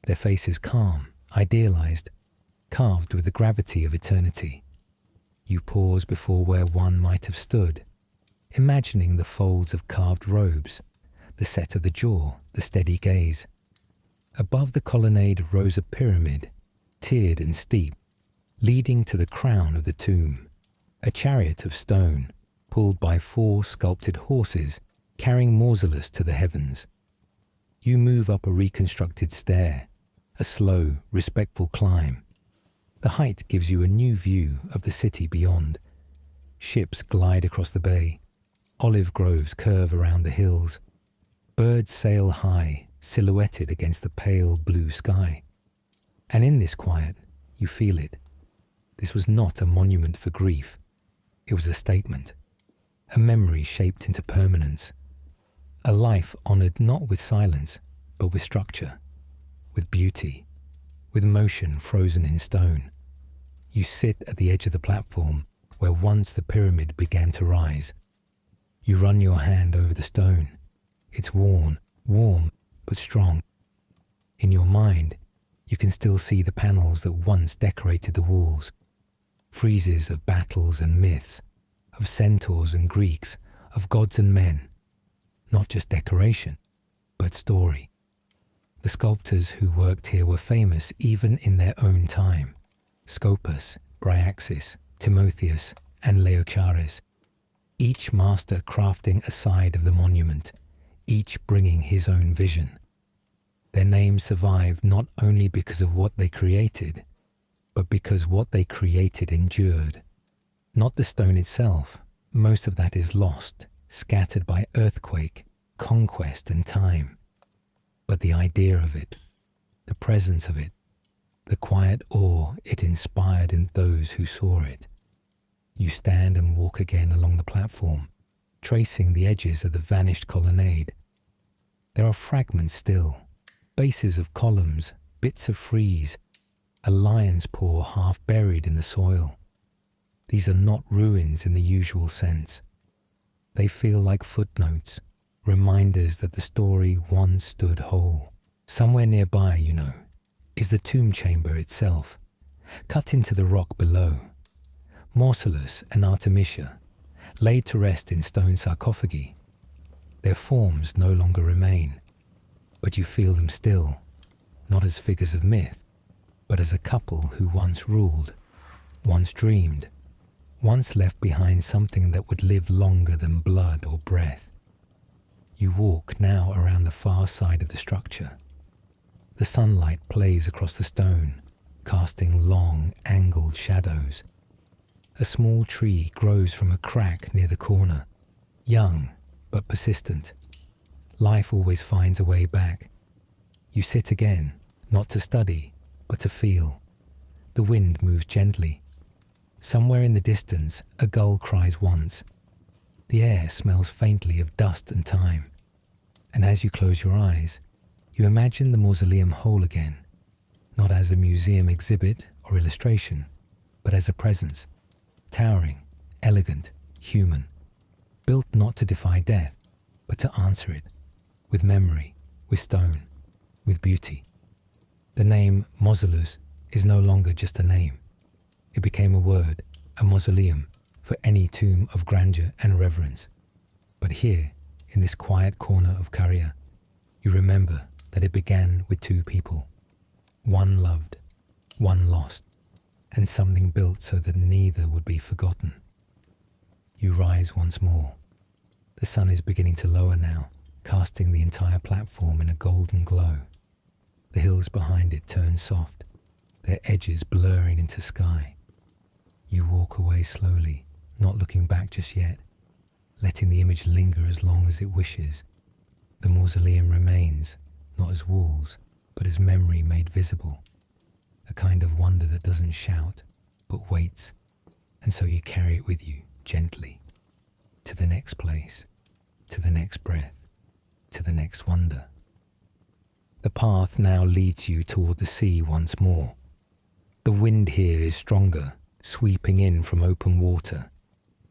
their faces calm, idealized, carved with the gravity of eternity. You pause before where one might have stood, imagining the folds of carved robes, the set of the jaw, the steady gaze. Above the colonnade rose a pyramid, tiered and steep, leading to the crown of the tomb, a chariot of stone, pulled by 4 sculpted horses, carrying Mausolus to the heavens. You move up a reconstructed stair, a slow, respectful climb. The height gives you a new view of the city beyond. Ships glide across the bay, olive groves curve around the hills. Birds sail high, silhouetted against the pale blue sky. And in this quiet, you feel it. This was not a monument for grief. It was a statement, a memory shaped into permanence, a life honored not with silence, but with structure, with beauty, with motion frozen in stone. You sit at the edge of the platform where once the pyramid began to rise. You run your hand over the stone. It's worn, warm, but strong. In your mind, you can still see the panels that once decorated the walls, friezes of battles and myths, of centaurs and Greeks, of gods and men. Not just decoration, but story. The sculptors who worked here were famous even in their own time. Scopas, Bryaxis, Timotheus, and Leochares. Each master crafting a side of the monument, each bringing his own vision. Their names survive not only because of what they created, but because what they created endured. Not the stone itself, most of that is lost, scattered by earthquake, conquest, and time. But the idea of it, the presence of it, the quiet awe it inspired in those who saw it. You stand and walk again along the platform, tracing the edges of the vanished colonnade. There are fragments still, bases of columns, bits of frieze, a lion's paw half buried in the soil. These are not ruins in the usual sense. They feel like footnotes, reminders that the story once stood whole. Somewhere nearby, is the tomb chamber itself, cut into the rock below. Mausolus and Artemisia, laid to rest in stone sarcophagi. Their forms no longer remain, but you feel them still, not as figures of myth, but as a couple who once ruled, once dreamed, once left behind something that would live longer than blood or breath. You walk now around the far side of the structure. The sunlight plays across the stone, casting long, angled shadows. A small tree grows from a crack near the corner, young but persistent. Life always finds a way back. You sit again, not to study, but to feel. The wind moves gently. Somewhere in the distance, a gull cries once. The air smells faintly of dust and time. And as you close your eyes, you imagine the mausoleum whole again, not as a museum exhibit or illustration, but as a presence, towering, elegant, human, built not to defy death, but to answer it, with memory, with stone, with beauty. The name Mausolus is no longer just a name. It became a word, a mausoleum, for any tomb of grandeur and reverence. But here, in this quiet corner of Caria, you remember that it began with 2 people. One loved, one lost, and something built so that neither would be forgotten. You rise once more. The sun is beginning to lower now, casting the entire platform in a golden glow. The hills behind it turn soft, their edges blurring into sky. You walk away slowly, not looking back just yet, letting the image linger as long as it wishes. The mausoleum remains, not as walls, but as memory made visible. A kind of wonder that doesn't shout, but waits, and so you carry it with you, gently, to the next place, to the next breath, to the next wonder. The path now leads you toward the sea once more. The wind here is stronger, sweeping in from open water,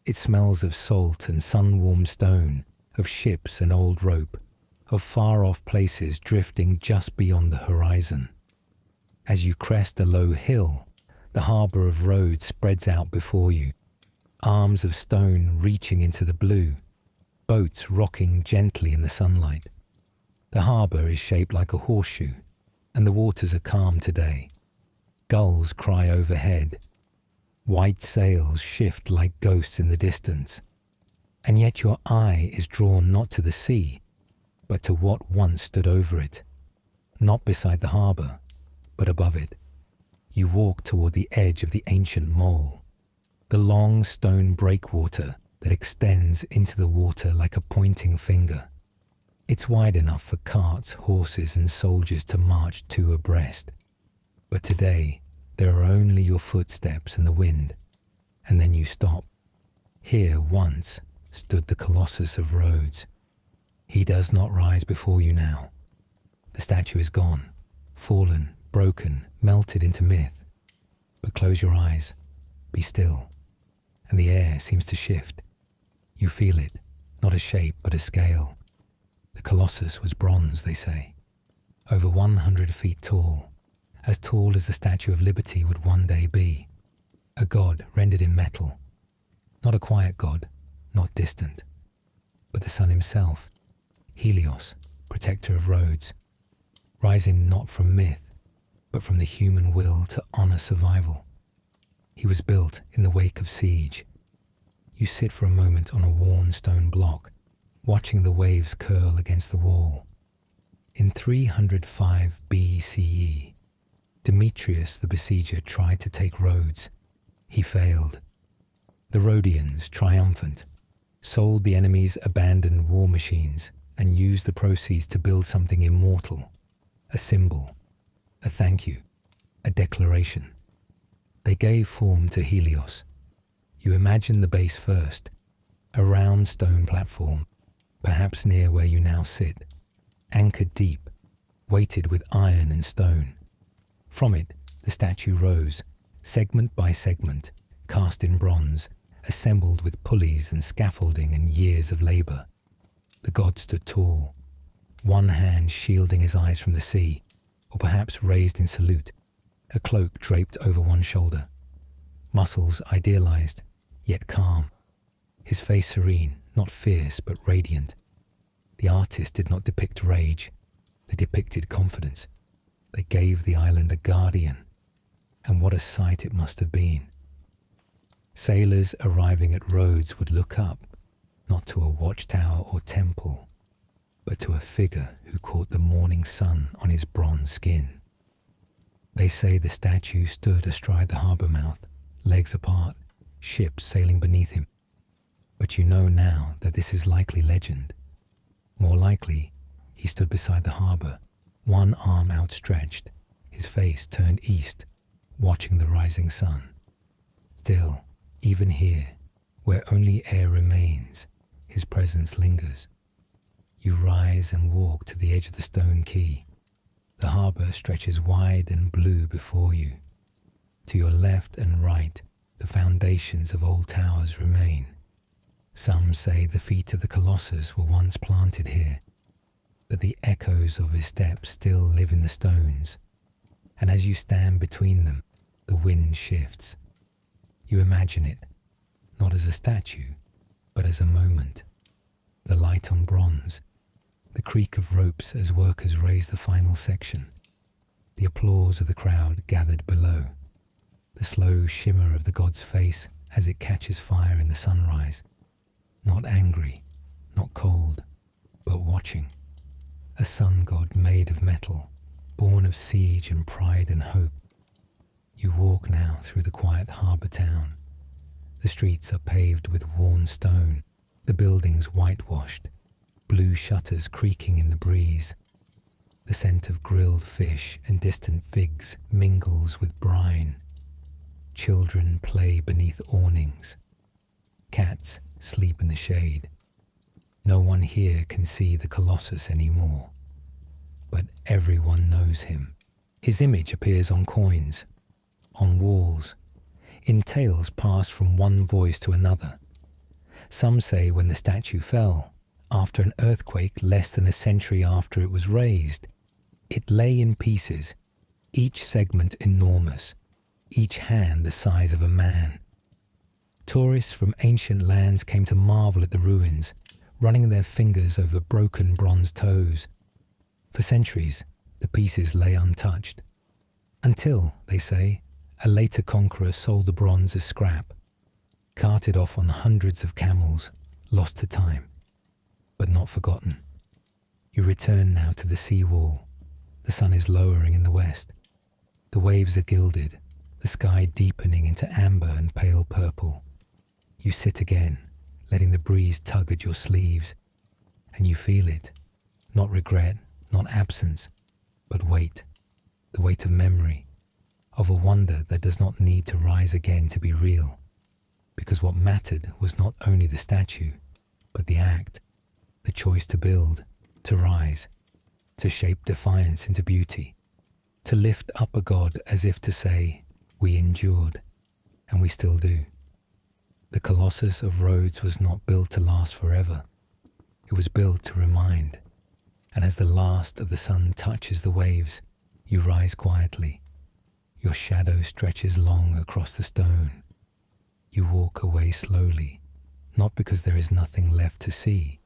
It smells of salt and sun-warmed stone, of ships and old rope, of far-off places drifting just beyond the horizon. As you crest a low hill, the harbour of Rhodes spreads out before you, arms of stone reaching into the blue, boats rocking gently in the sunlight. The harbour is shaped like a horseshoe, and the waters are calm today. Gulls cry overhead. White sails shift like ghosts in the distance. And yet your eye is drawn not to the sea, but to what once stood over it. Not beside the harbour, but above it. You walk toward the edge of the ancient mole, the long stone breakwater that extends into the water like a pointing finger. It's wide enough for carts, horses, and soldiers to march two abreast. But today, there are only your footsteps and the wind, and then you stop. Here once stood the Colossus of Rhodes. He does not rise before you now. The statue is gone, fallen, broken, melted into myth. But close your eyes, be still, and the air seems to shift. You feel it, not a shape but a scale. The Colossus was bronze, they say, over 100 feet tall as the Statue of Liberty would one day be. A god rendered in metal, not a quiet god, not distant, but the sun himself, Helios, protector of Rhodes, rising not from myth, but from the human will to honor survival. He was built in the wake of siege. You sit for a moment on a worn stone block, watching the waves curl against the wall. In 305 BCE, Demetrius the besieger tried to take Rhodes. He failed. The Rhodians, triumphant, sold the enemy's abandoned war machines and used the proceeds to build something immortal, a symbol, a thank you, a declaration. They gave form to Helios. You imagine the base first, a round stone platform, perhaps near where you now sit, anchored deep, weighted with iron and stone. From it, the statue rose, segment by segment, cast in bronze, assembled with pulleys and scaffolding and years of labour. The god stood tall, one hand shielding his eyes from the sea, or perhaps raised in salute, a cloak draped over one shoulder. Muscles idealized, yet calm. His face serene, not fierce but radiant. The artist did not depict rage, they depicted confidence. They gave the island a guardian, and what a sight it must have been. Sailors arriving at Rhodes would look up, not to a watchtower or temple, but to a figure who caught the morning sun on his bronze skin. They say the statue stood astride the harbour mouth, legs apart, ships sailing beneath him. But you know now that this is likely legend. More likely, he stood beside the harbour, one arm outstretched, his face turned east, watching the rising sun. Still, even here, where only air remains, his presence lingers. You rise and walk to the edge of the stone quay. The harbour stretches wide and blue before you. To your left and right, the foundations of old towers remain. Some say the feet of the Colossus were once planted here, that the echoes of his steps still live in the stones, and as you stand between them, the wind shifts. You imagine it, not as a statue, but as a moment. The light on bronze, the creak of ropes as workers raise the final section, the applause of the crowd gathered below, the slow shimmer of the god's face as it catches fire in the sunrise, not angry, not cold, but watching. A sun god made of metal, born of siege and pride and hope. You walk now through the quiet harbour town. The streets are paved with worn stone, the buildings whitewashed, blue shutters creaking in the breeze. The scent of grilled fish and distant figs mingles with brine. Children play beneath awnings. Cats sleep in the shade. No one here can see the Colossus anymore, but everyone knows him. His image appears on coins, on walls, in tales passed from one voice to another, Some say when the statue fell, after an earthquake less than a century after it was raised, it lay in pieces, each segment enormous, each hand the size of a man. Tourists from ancient lands came to marvel at the ruins, running their fingers over broken bronze toes. For centuries, the pieces lay untouched, until, they say, a later conqueror sold the bronze as scrap, carted off on hundreds of camels, lost to time, but not forgotten. You return now to the sea wall. The sun is lowering in the west. The waves are gilded, the sky deepening into amber and pale purple. You sit again, letting the breeze tug at your sleeves, and you feel it, not regret, not absence, but weight, the weight of memory, of a wonder that does not need to rise again to be real, because what mattered was not only the statue, but the act, the choice to build, to rise, to shape defiance into beauty, to lift up a god as if to say, we endured, and we still do. The Colossus of Rhodes was not built to last forever. It was built to remind, and as the last of the sun touches the waves, you rise quietly. Your shadow stretches long across the stone. You walk away slowly, not because there is nothing left to see,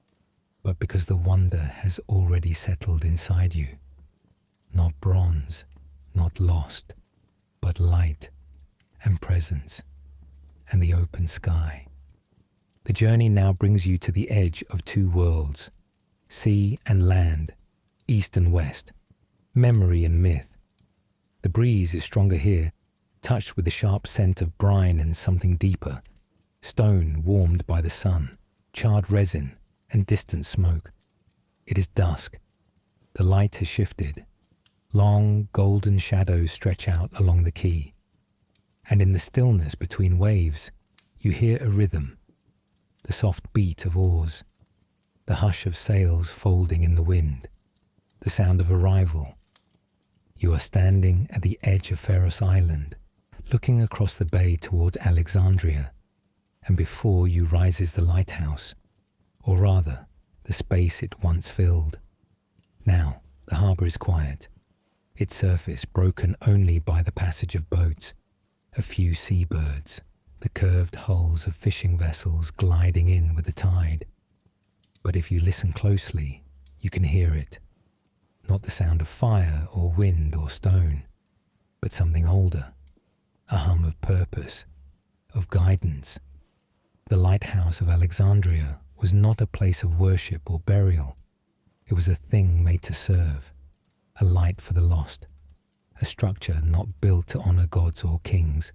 but because the wonder has already settled inside you. Not bronze, not lost, but light and presence and the open sky. The journey now brings you to the edge of two worlds, sea and land, east and west, memory and myth. The breeze is stronger here, touched with the sharp scent of brine and something deeper, stone warmed by the sun, charred resin, and distant smoke. It is dusk. The light has shifted. Long, golden shadows stretch out along the quay. And in the stillness between waves, you hear a rhythm, the soft beat of oars, the hush of sails folding in the wind, the sound of arrival. You are standing at the edge of Pharos Island, looking across the bay towards Alexandria, and before you rises the lighthouse, or rather, the space it once filled. Now, the harbour is quiet, its surface broken only by the passage of boats, a few seabirds, the curved hulls of fishing vessels gliding in with the tide. But if you listen closely, you can hear it. Not the sound of fire or wind or stone, but something older, a hum of purpose, of guidance. The Lighthouse of Alexandria was not a place of worship or burial. It was a thing made to serve, a light for the lost, a structure not built to honor gods or kings,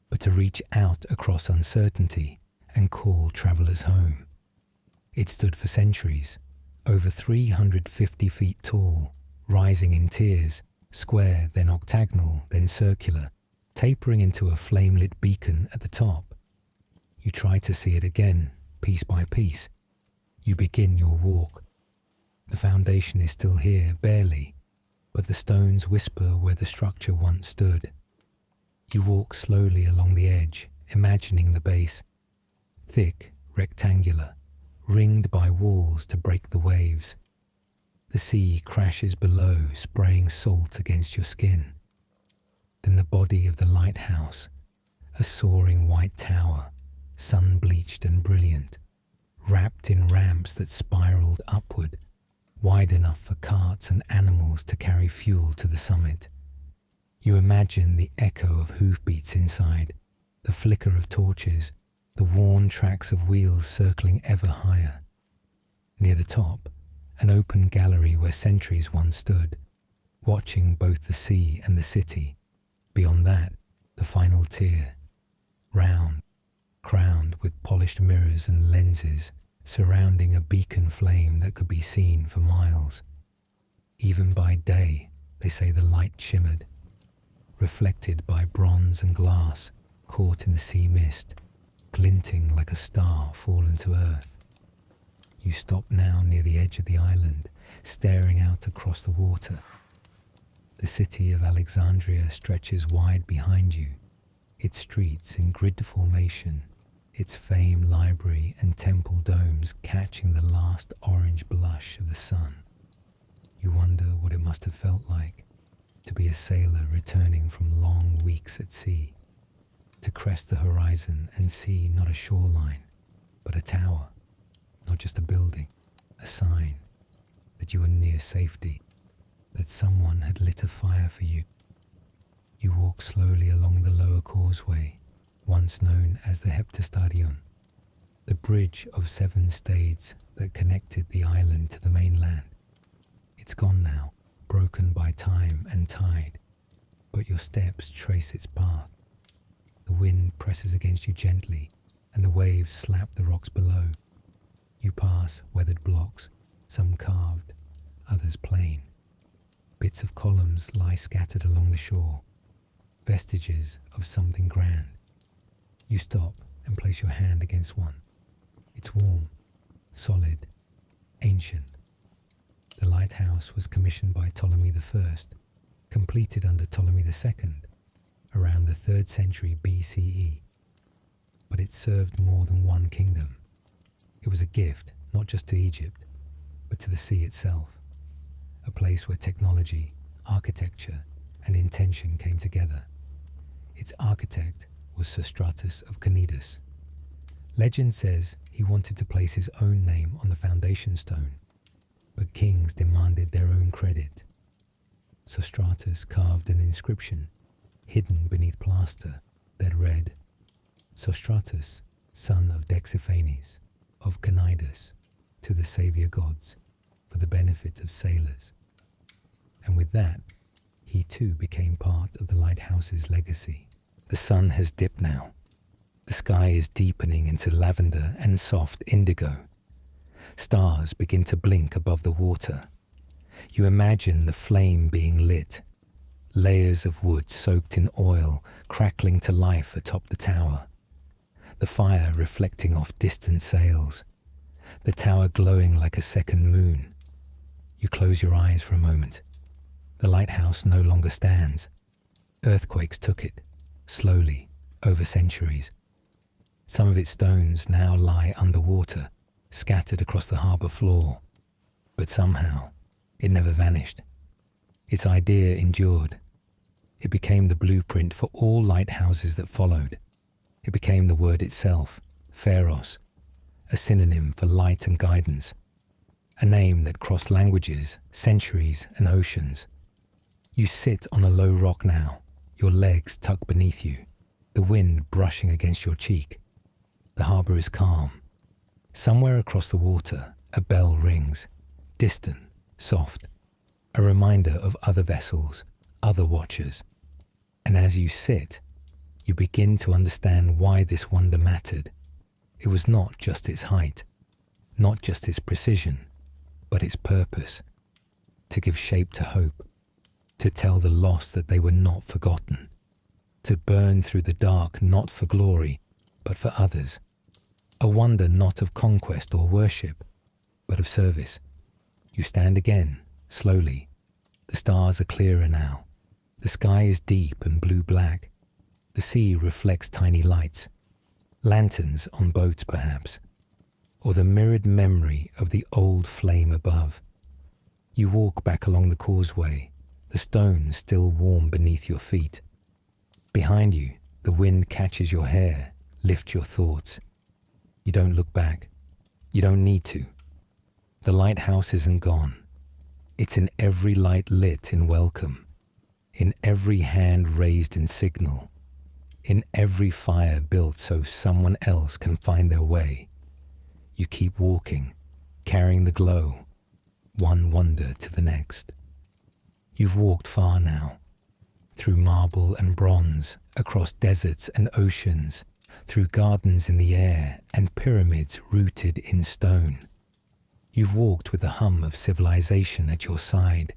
but to reach out across uncertainty and call travelers home. It stood for centuries, over 350 feet tall, rising in tiers, square, then octagonal, then circular, tapering into a flame-lit beacon at the top. You try to see it again, piece by piece. You begin your walk. The foundation is still here, barely, but the stones whisper where the structure once stood. You walk slowly along the edge, imagining the base, thick, rectangular, ringed by walls to break the waves. The sea crashes below, spraying salt against your skin. Then the body of the lighthouse, a soaring white tower, sun-bleached and brilliant, wrapped in ramps that spiraled upward, wide enough for carts and animals to carry fuel to the summit. You imagine the echo of hoofbeats inside, the flicker of torches, the worn tracks of wheels circling ever higher. Near the top, an open gallery where sentries once stood, watching both the sea and the city. Beyond that, the final tier, round, crowned with polished mirrors and lenses, surrounding a beacon flame that could be seen for miles. Even by day, they say the light shimmered, reflected by bronze and glass, caught in the sea mist, glinting like a star fallen to earth. You stop now near the edge of the island, staring out across the water. The city of Alexandria stretches wide behind you, its streets in grid formation, its famed library and temple domes catching the last orange blush of the sun. You wonder what it must have felt like to be a sailor returning from long weeks at sea, to crest the horizon and see not a shoreline, but a tower, not just a building, a sign that you were near safety, that someone had lit a fire for you. You walk slowly along the lower causeway, once known as the Heptastadion, the bridge of 7 stades that connected the island to the mainland. It's gone now, broken by time and tide, but your steps trace its path. The wind presses against you gently, and the waves slap the rocks below. You pass weathered blocks, some carved, others plain. Bits of columns lie scattered along the shore, vestiges of something grand. You stop and place your hand against one. It's warm, solid, ancient. The lighthouse was commissioned by Ptolemy I, completed under Ptolemy II, around the 3rd century BCE. But it served more than one kingdom. It was a gift, not just to Egypt, but to the sea itself, a place where technology, architecture, and intention came together. Its architect was Sostratus of Cnidus. Legend says he wanted to place his own name on the foundation stone, but kings demanded their own credit. Sostratus carved an inscription, hidden beneath plaster, that read, Sostratus, son of Dexiphanes, of Cnidus, to the saviour gods, for the benefit of sailors. And with that, he too became part of the lighthouse's legacy. The sun has dipped now. The sky is deepening into lavender and soft indigo. Stars begin to blink above the water. You imagine the flame being lit, layers of wood soaked in oil crackling to life atop the tower, the fire reflecting off distant sails, the tower glowing like a second moon. You close your eyes for a moment. The lighthouse no longer stands. Earthquakes took it, slowly, over centuries. Some of its stones now lie underwater, scattered across the harbour floor. But somehow, it never vanished. Its idea endured. It became the blueprint for all lighthouses that followed. It became the word itself, Pharos, a synonym for light and guidance, a name that crossed languages, centuries, and oceans. You sit on a low rock now, your legs tucked beneath you, the wind brushing against your cheek. The harbour is calm. Somewhere across the water, a bell rings, distant, soft, a reminder of other vessels, other watchers. And as you sit, you begin to understand why this wonder mattered. It was not just its height, not just its precision, but its purpose, to give shape to hope, to tell the lost that they were not forgotten, to burn through the dark not for glory, but for others. A wonder not of conquest or worship, but of service. You stand again, slowly. The stars are clearer now. The sky is deep and blue-black. The sea reflects tiny lights. Lanterns on boats, perhaps. Or the mirrored memory of the old flame above. You walk back along the causeway, the stones still warm beneath your feet. Behind you, the wind catches your hair, lifts your thoughts. You don't look back. You don't need to. The lighthouse isn't gone. It's in every light lit in welcome, in every hand raised in signal, in every fire built so someone else can find their way. You keep walking, carrying the glow, one wonder to the next. You've walked far now, through marble and bronze, across deserts and oceans, through gardens in the air and pyramids rooted in stone. You've walked with the hum of civilization at your side,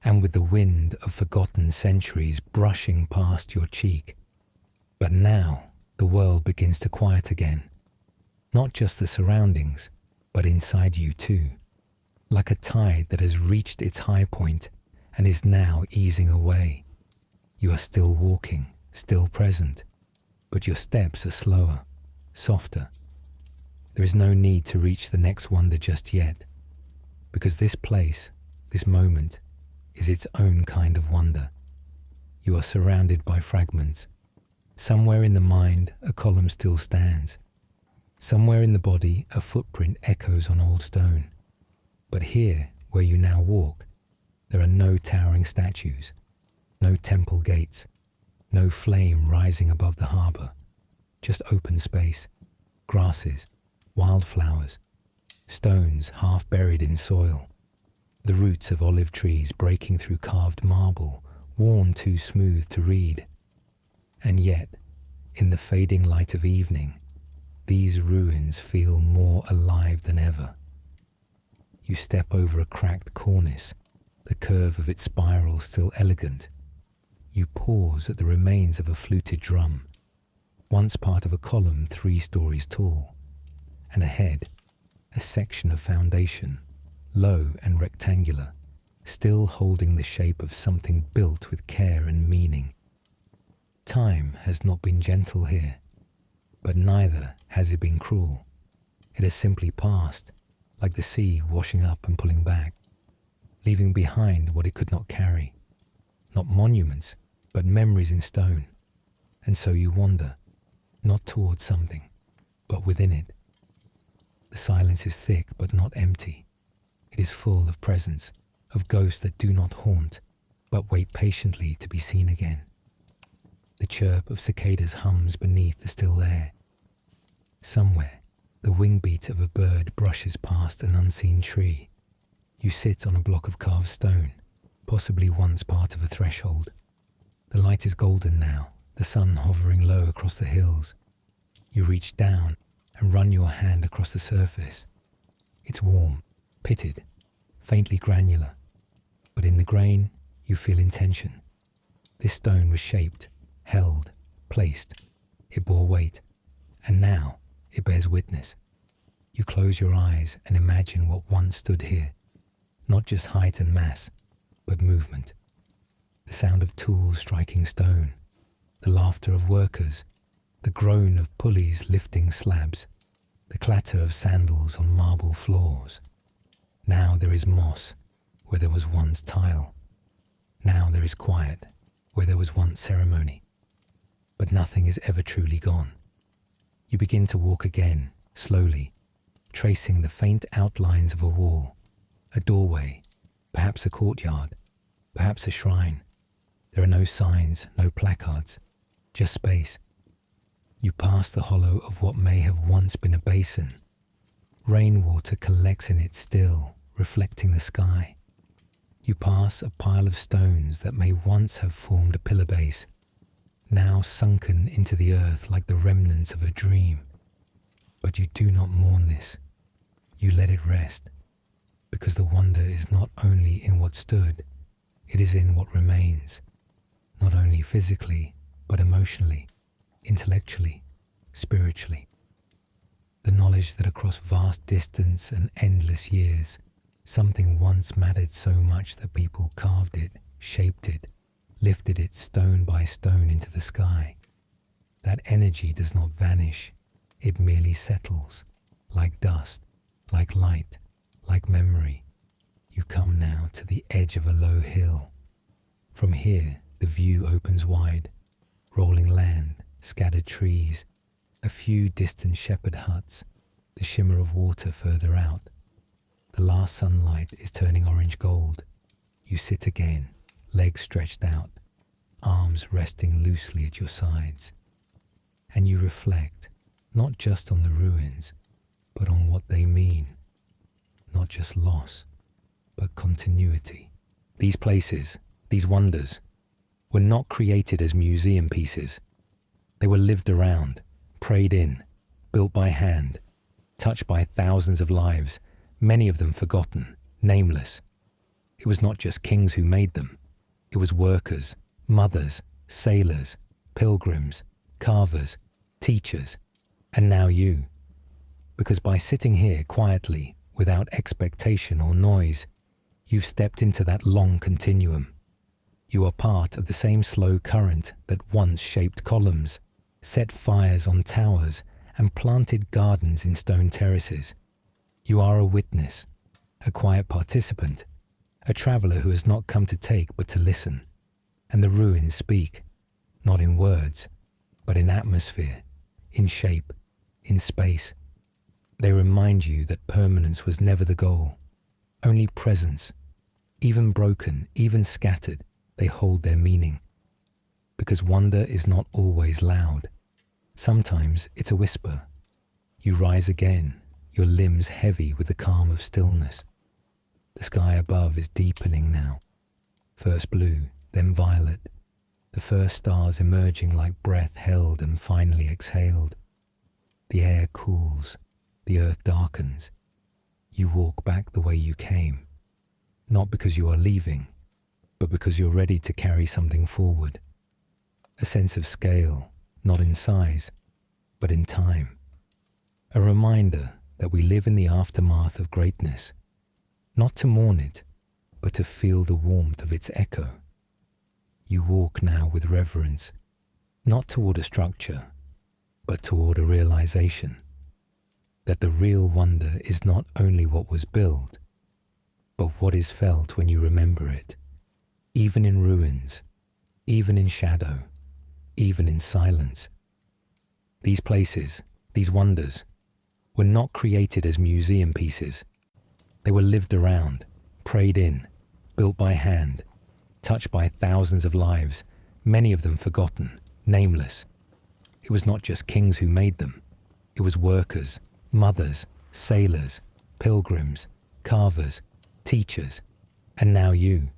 and with the wind of forgotten centuries brushing past your cheek. But now the world begins to quiet again, not just the surroundings, but inside you too, like a tide that has reached its high point and is now easing away. You are still walking, still present, but your steps are slower, softer. There is no need to reach the next wonder just yet, because this place, this moment, is its own kind of wonder. You are surrounded by fragments. Somewhere in the mind, a column still stands. Somewhere in the body, a footprint echoes on old stone. But here, where you now walk, there are no towering statues, no temple gates, no flame rising above the harbour, just open space, grasses, wildflowers, stones half buried in soil, the roots of olive trees breaking through carved marble, worn too smooth to read. And yet, in the fading light of evening, these ruins feel more alive than ever. You step over a cracked cornice, the curve of its spiral still elegant. You pause at the remains of a fluted drum, once part of a column 3 stories tall, and ahead, a section of foundation, low and rectangular, still holding the shape of something built with care and meaning. Time has not been gentle here, but neither has it been cruel. It has simply passed, like the sea washing up and pulling back, leaving behind what it could not carry. Not monuments, but memories in stone. And so you wander, not towards something, but within it. The silence is thick but not empty. It is full of presence, of ghosts that do not haunt, but wait patiently to be seen again. The chirp of cicadas hums beneath the still air. Somewhere, the wing beat of a bird brushes past an unseen tree. You sit on a block of carved stone, possibly once part of a threshold. The light is golden now, the sun hovering low across the hills. You reach down and run your hand across the surface. It's warm, pitted, faintly granular, but in the grain you feel intention. This stone was shaped, held, placed. It bore weight, and now it bears witness. You close your eyes and imagine what once stood here, not just height and mass, but movement. The sound of tools striking stone, the laughter of workers, the groan of pulleys lifting slabs, the clatter of sandals on marble floors. Now there is moss where there was once tile. Now there is quiet where there was once ceremony. But nothing is ever truly gone. You begin to walk again, slowly, tracing the faint outlines of a wall, a doorway, perhaps a courtyard, perhaps a shrine. There are no signs, no placards, just space. You pass the hollow of what may have once been a basin. Rainwater collects in it still, reflecting the sky. You pass a pile of stones that may once have formed a pillar base, now sunken into the earth like the remnants of a dream. But you do not mourn this. You let it rest, because the wonder is not only in what stood, it is in what remains, not only physically, but emotionally, intellectually, spiritually. The knowledge that across vast distance and endless years, something once mattered so much that people carved it, shaped it, lifted it stone by stone into the sky. That energy does not vanish, it merely settles, like dust, like light, like memory. You come now to the edge of a low hill. From here, the view opens wide, rolling land, scattered trees, a few distant shepherd huts, the shimmer of water further out. The last sunlight is turning orange gold. You sit again, legs stretched out, arms resting loosely at your sides. And you reflect, not just on the ruins, but on what they mean. Not just loss, but continuity. These places, these wonders, were not created as museum pieces. They were lived around, prayed in, built by hand, touched by thousands of lives, many of them forgotten, nameless. It was not just kings who made them. It was workers, mothers, sailors, pilgrims, carvers, teachers, and now you. Because by sitting here quietly, without expectation or noise, you've stepped into that long continuum. You are part of the same slow current that once shaped columns, set fires on towers, and planted gardens in stone terraces. You are a witness, a quiet participant, a traveller who has not come to take but to listen. And the ruins speak, not in words, but in atmosphere, in shape, in space. They remind you that permanence was never the goal, only presence. Even broken, even scattered, they hold their meaning. Because wonder is not always loud. Sometimes it's a whisper. You rise again, your limbs heavy with the calm of stillness. The sky above is deepening now. First blue, then violet. The first stars emerging like breath held and finally exhaled. The air cools, the earth darkens. You walk back the way you came. Not because you are leaving, but because you're ready to carry something forward. A sense of scale, not in size, but in time. A reminder that we live in the aftermath of greatness, not to mourn it, but to feel the warmth of its echo. You walk now with reverence, not toward a structure, but toward a realization that the real wonder is not only what was built, but what is felt when you remember it, even in ruins, even in shadow, even in silence. These places, these wonders, were not created as museum pieces. They were lived around, prayed in, built by hand, touched by thousands of lives, many of them forgotten, nameless. It was not just kings who made them. It was workers, mothers, sailors, pilgrims, carvers, teachers, and now you.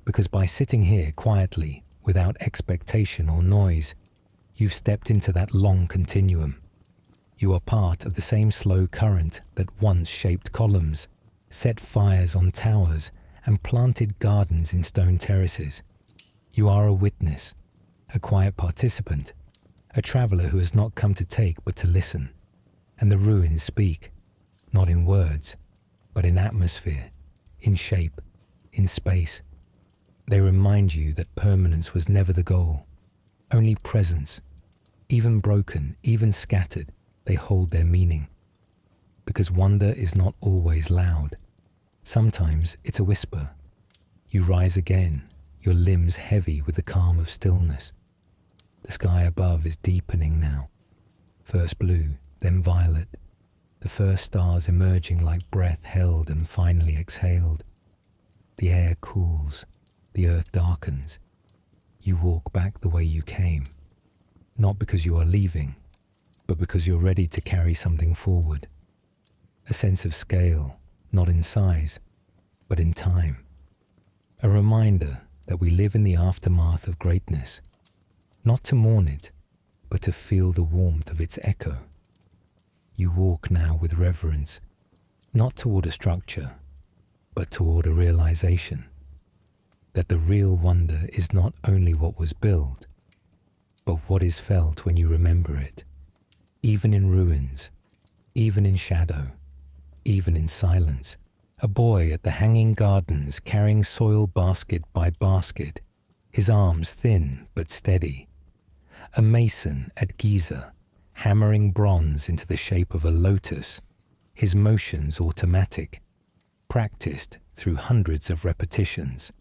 Because by sitting here quietly, without expectation or noise, you've stepped into that long continuum. You are part of the same slow current that once shaped columns, set fires on towers, and planted gardens in stone terraces. You are a witness, a quiet participant, a traveller who has not come to take but to listen. And the ruins speak, not in words, but in atmosphere, in shape, in space. They remind you that permanence was never the goal, only presence. Even broken, even scattered, they hold their meaning. Because wonder is not always loud. Sometimes it's a whisper. You rise again, your limbs heavy with the calm of stillness. The sky above is deepening now. First blue, then violet. The first stars emerging like breath held and finally exhaled. The air cools, the earth darkens. You walk back the way you came. Not because you are leaving, but because you're ready to carry something forward. A sense of scale, not in size, but in time. A reminder that we live in the aftermath of greatness, not to mourn it, but to feel the warmth of its echo. You walk now with reverence, not toward a structure, but toward a realization that the real wonder is not only what was built, but what is felt when you remember it, even in ruins, even in shadow, even in silence. A boy at the hanging gardens carrying soil basket by basket, his arms thin but steady. A mason at Giza, hammering bronze into the shape of a lotus, his motions automatic, practiced through hundreds of repetitions.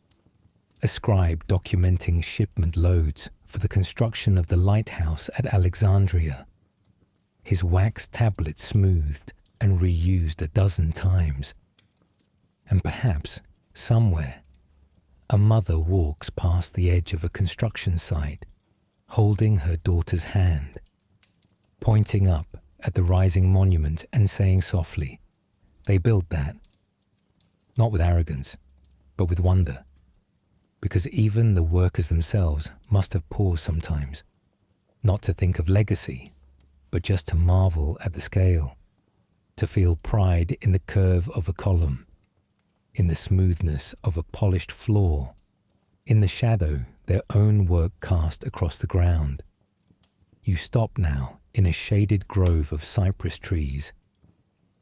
A scribe documenting shipment loads for the construction of the Lighthouse at Alexandria, his wax tablet smoothed and reused a dozen times. And perhaps, somewhere, a mother walks past the edge of a construction site, holding her daughter's hand, pointing up at the rising monument and saying softly, "They built that." Not with arrogance, but with wonder. Because even the workers themselves must have paused sometimes, not to think of legacy, but just to marvel at the scale, to feel pride in the curve of a column, in the smoothness of a polished floor, in the shadow their own work cast across the ground. You stop now in a shaded grove of cypress trees.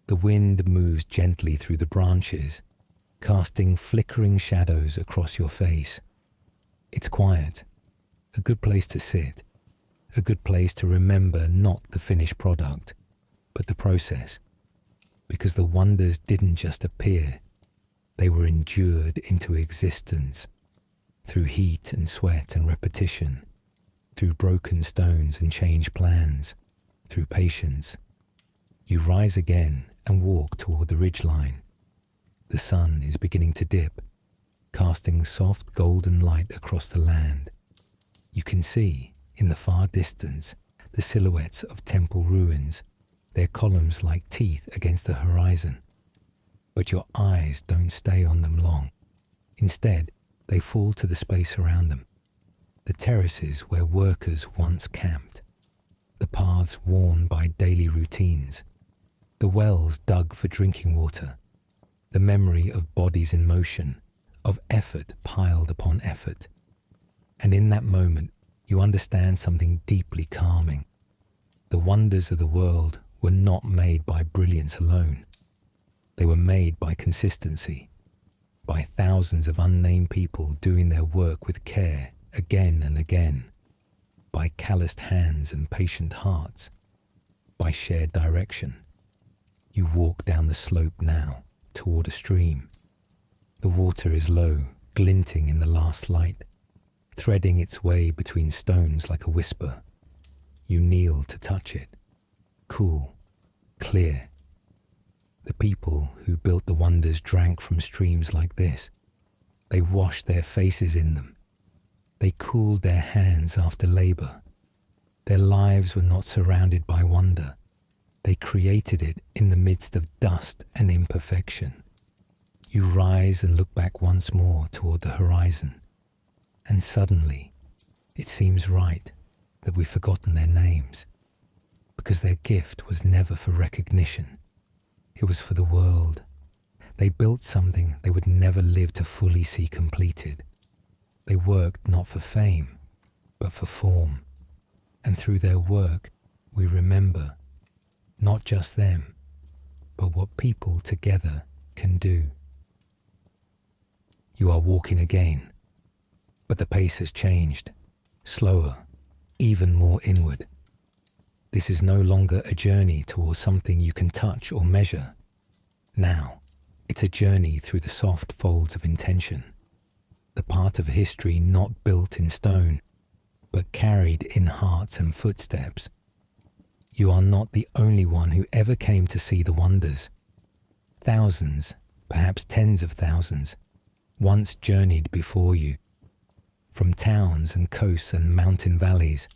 The wind moves gently through the branches, casting flickering shadows across your face. It's quiet, a good place to sit, a good place to remember not the finished product, but the process, because the wonders didn't just appear, they were endured into existence through heat and sweat and repetition, through broken stones and changed plans, through patience. You rise again and walk toward the ridgeline. The sun is beginning to dip, casting soft golden light across the land. You can see, in the far distance, the silhouettes of temple ruins, their columns like teeth against the horizon. But your eyes don't stay on them long. Instead, they fall to the space around them. The terraces where workers once camped, the paths worn by daily routines, the wells dug for drinking water, the memory of bodies in motion, of effort piled upon effort. And in that moment, you understand something deeply calming. The wonders of the world were not made by brilliance alone. They were made by consistency, by thousands of unnamed people doing their work with care again and again, by calloused hands and patient hearts, by shared direction. You walk down the slope now toward a stream. The water is low, glinting in the last light, threading its way between stones like a whisper. You kneel to touch it. Cool, clear. The people who built the wonders drank from streams like this. They washed their faces in them. They cooled their hands after labor. Their lives were not surrounded by wonder. They created it in the midst of dust and imperfection. You rise and look back once more toward the horizon. And suddenly, it seems right that we've forgotten their names, because their gift was never for recognition. It was for the world. They built something they would never live to fully see completed. They worked not for fame, but for form. And through their work, we remember not just them, but what people together can do. You are walking again, but the pace has changed, slower, even more inward. This is no longer a journey towards something you can touch or measure. Now, it's a journey through the soft folds of intention, the part of history not built in stone, but carried in hearts and footsteps. You are not the only one who ever came to see the wonders. Thousands, perhaps tens of thousands, once journeyed before you, from towns and coasts and mountain valleys,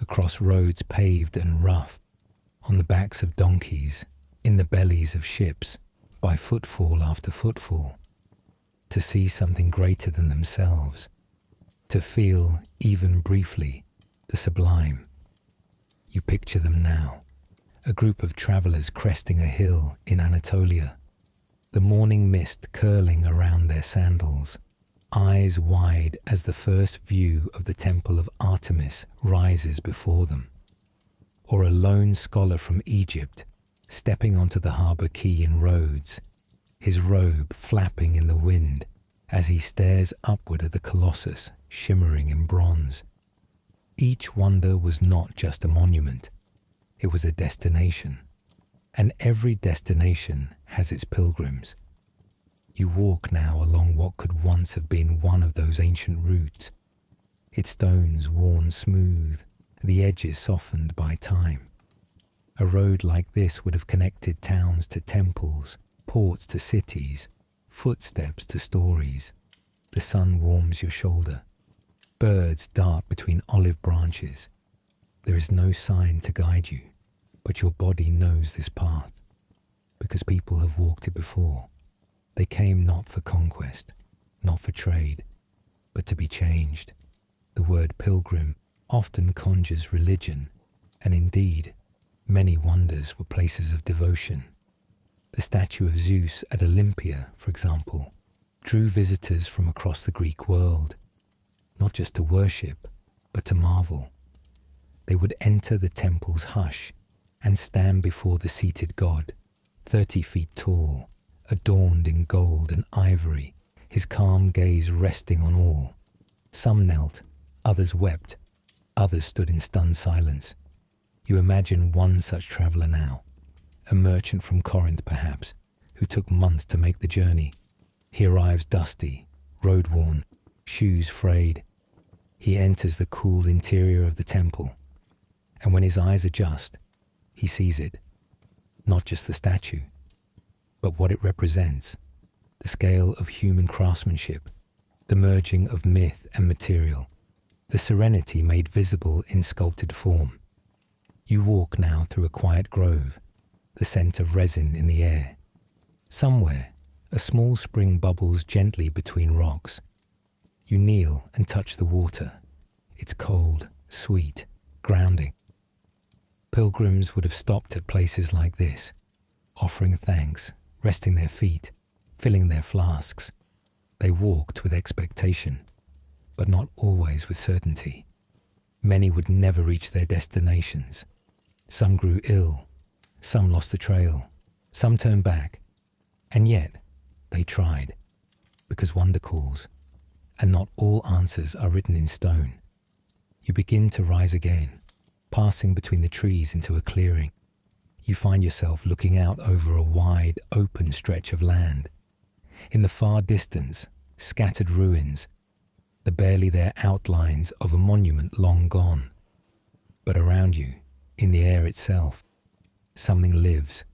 across roads paved and rough, on the backs of donkeys, in the bellies of ships, by footfall after footfall, to see something greater than themselves, to feel, even briefly, the sublime. You picture them now, a group of travelers cresting a hill in Anatolia, the morning mist curling around their sandals, eyes wide as the first view of the Temple of Artemis rises before them. Or a lone scholar from Egypt, stepping onto the harbour quay in Rhodes, his robe flapping in the wind as he stares upward at the Colossus shimmering in bronze. Each wonder was not just a monument, it was a destination, and every destination has its pilgrims. You walk now along what could once have been one of those ancient routes, its stones worn smooth, the edges softened by time. A road like this would have connected towns to temples, ports to cities, footsteps to stories. The sun warms your shoulder. Birds dart between olive branches. There is no sign to guide you, but your body knows this path, because people have walked it before. They came not for conquest, not for trade, but to be changed. The word pilgrim often conjures religion, and indeed, many wonders were places of devotion. The statue of Zeus at Olympia, for example, drew visitors from across the Greek world, not just to worship, but to marvel. They would enter the temple's hush and stand before the seated god, 30 feet tall, adorned in gold and ivory, his calm gaze resting on all. Some knelt, others wept, Others stood in stunned silence. You imagine one such traveller now, a merchant from Corinth perhaps, who took months to make the journey. He arrives dusty, road-worn, shoes frayed. He enters the cool interior of the temple, and when his eyes adjust, he sees it. Not just the statue, but what it represents, the scale of human craftsmanship, the merging of myth and material, the serenity made visible in sculpted form. You walk now through a quiet grove, the scent of resin in the air. Somewhere, a small spring bubbles gently between rocks. You kneel and touch the water. It's cold, sweet, grounding. Pilgrims would have stopped at places like this, offering thanks, resting their feet, filling their flasks. They walked with expectation, but not always with certainty. Many would never reach their destinations. Some grew ill, some lost the trail, some turned back, and yet they tried, because wonder calls, and not all answers are written in stone. You begin to rise again, passing between the trees into a clearing. You find yourself looking out over a wide, open stretch of land. In the far distance, scattered ruins, the barely there outlines of a monument long gone. But around you, in the air itself, something lives.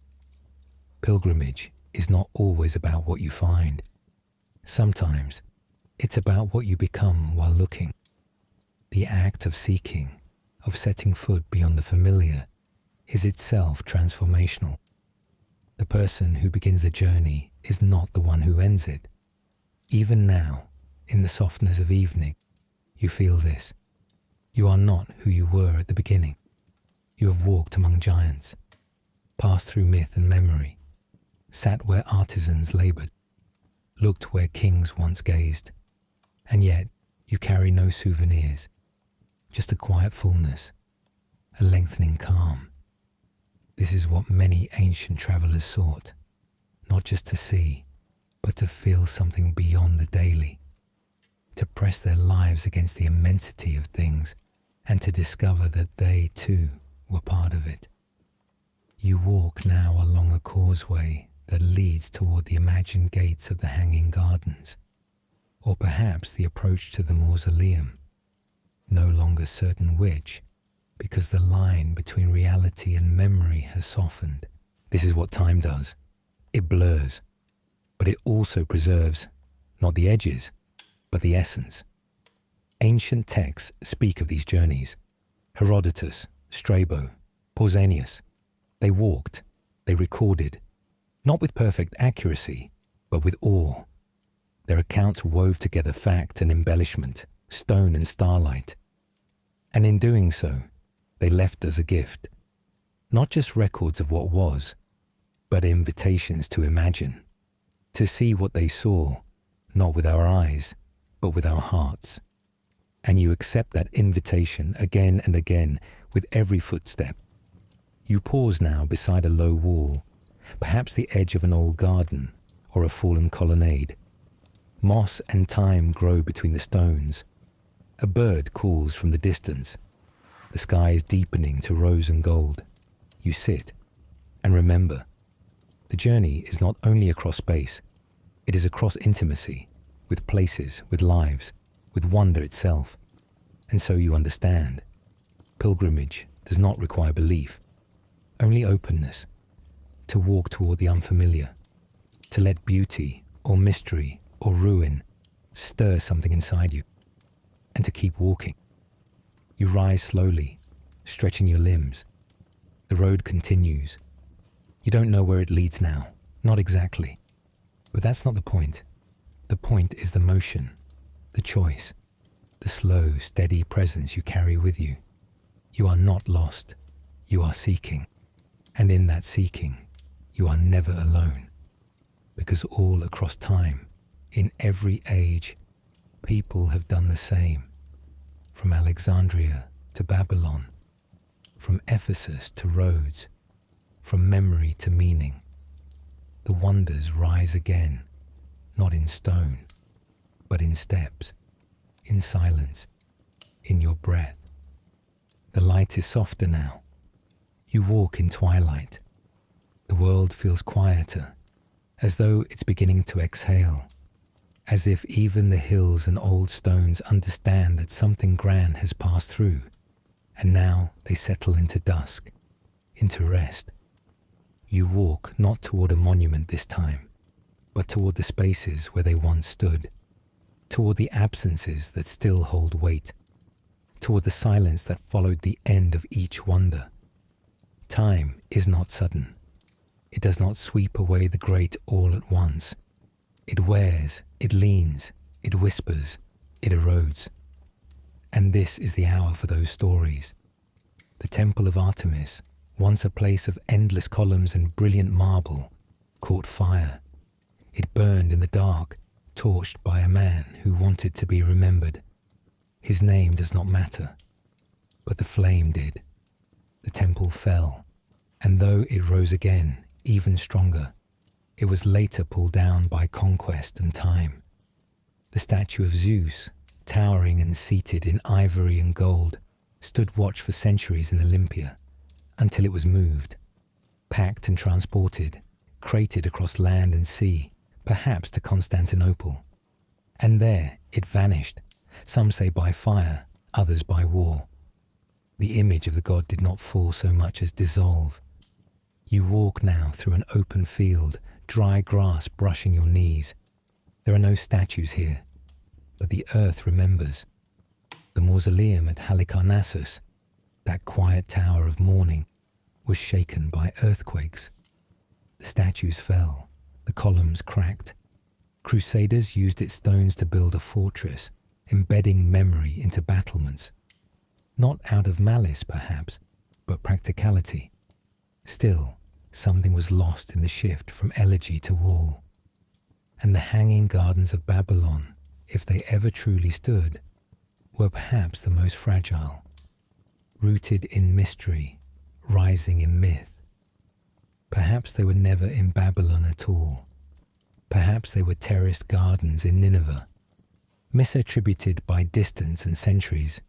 Pilgrimage is not always about what you find. Sometimes it's about what you become while looking. The act of seeking, of setting foot beyond the familiar, is itself transformational. The person who begins the journey is not the one who ends it. Even now, in the softness of evening, you feel this. You are not who you were at the beginning. You have walked among giants, passed through myth and memory, sat where artisans laboured, looked where kings once gazed, and yet you carry no souvenirs, just a quiet fullness, a lengthening calm. This is what many ancient travellers sought, not just to see, but to feel something beyond the daily, to press their lives against the immensity of things, and to discover that they too were part of it. You walk now along a causeway that leads toward the imagined gates of the Hanging Gardens, or perhaps the approach to the mausoleum, no longer certain which, because the line between reality and memory has softened. This is what time does. It blurs, but it also preserves not the edges, but the essence. Ancient texts speak of these journeys. Herodotus, Strabo, Pausanias. They walked, they recorded, not with perfect accuracy, but with awe. Their accounts wove together fact and embellishment, stone and starlight. And in doing so, they left us a gift. Not just records of what was, but invitations to imagine, to see what they saw, not with our eyes, but with our hearts. And you accept that invitation again and again with every footstep. You pause now beside a low wall, perhaps the edge of an old garden or a fallen colonnade. Moss and thyme grow between the stones. A bird calls from the distance. The sky is deepening to rose and gold. You sit and remember, the journey is not only across space, it is across intimacy, with places, with lives, with wonder itself. And so you understand, pilgrimage does not require belief, only openness, to walk toward the unfamiliar, to let beauty or mystery or ruin stir something inside you, and to keep walking. You rise slowly, stretching your limbs. The road continues. You don't know where it leads now, not exactly. But that's not the point. The point is the motion, the choice, the slow, steady presence you carry with you. You are not lost, you are seeking. And in that seeking, you are never alone. Because all across time, in every age, people have done the same. From Alexandria to Babylon, from Ephesus to Rhodes, from memory to meaning. The wonders rise again, not in stone, but in steps, in silence, in your breath. The light is softer now. You walk in twilight. The world feels quieter, as though it's beginning to exhale, as if even the hills and old stones understand that something grand has passed through, and now they settle into dusk, into rest. You walk not toward a monument this time, but toward the spaces where they once stood, toward the absences that still hold weight, toward the silence that followed the end of each wonder. Time is not sudden. It does not sweep away the great all at once. It wears, it leans, it whispers, it erodes. And this is the hour for those stories. The Temple of Artemis, once a place of endless columns and brilliant marble, caught fire. It burned in the dark, torched by a man who wanted to be remembered. His name does not matter, but the flame did. The temple fell, and though it rose again, even stronger, it was later pulled down by conquest and time. The statue of Zeus, towering and seated in ivory and gold, stood watch for centuries in Olympia, until it was moved, packed and transported, crated across land and sea, perhaps to Constantinople. And there it vanished, some say by fire, others by war. The image of the god did not fall so much as dissolve. You walk now through an open field, dry grass brushing your knees. There are no statues here, but the earth remembers. The mausoleum at Halicarnassus, that quiet tower of mourning, was shaken by earthquakes. The statues fell, the columns cracked. Crusaders used its stones to build a fortress, embedding memory into battlements. Not out of malice, perhaps, but practicality. Still, something was lost in the shift from elegy to wall. And the hanging gardens of Babylon, if they ever truly stood, were perhaps the most fragile, rooted in mystery, rising in myth. Perhaps they were never in Babylon at all. Perhaps they were terraced gardens in Nineveh, misattributed by distance and centuries.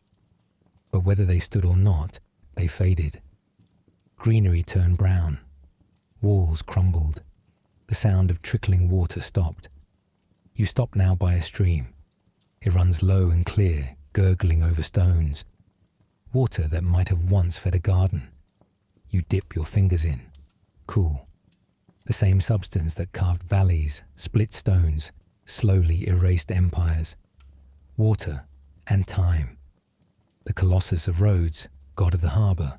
But whether they stood or not, they faded. Greenery turned brown. Walls crumbled. The sound of trickling water stopped. You stop now by a stream. It runs low and clear, gurgling over stones. Water that might have once fed a garden. You dip your fingers in. Cool. The same substance that carved valleys, split stones, slowly erased empires. Water and time. The Colossus of Rhodes, god of the harbour,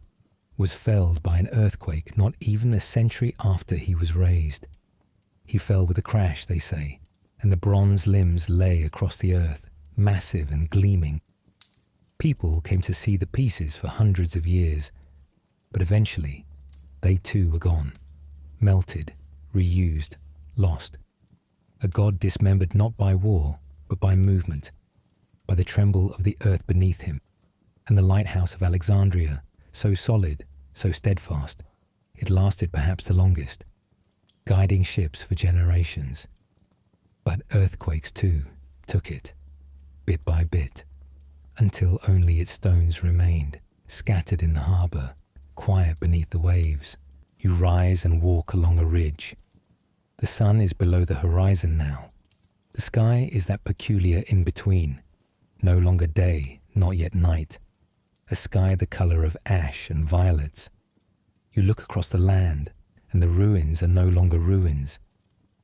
was felled by an earthquake not even a century after he was raised. He fell with a crash, they say, and the bronze limbs lay across the earth, massive and gleaming. People came to see the pieces for hundreds of years, but eventually they too were gone, melted, reused, lost. A god dismembered not by war, but by movement, by the tremble of the earth beneath him. And the Lighthouse of Alexandria, so solid, so steadfast, it lasted perhaps the longest, guiding ships for generations. But earthquakes too took it, bit by bit, until only its stones remained, scattered in the harbour, quiet beneath the waves. You rise and walk along a ridge. The sun is below the horizon now. The sky is that peculiar in-between, no longer day, not yet night. A sky the colour of ash and violets. You look across the land, and the ruins are no longer ruins.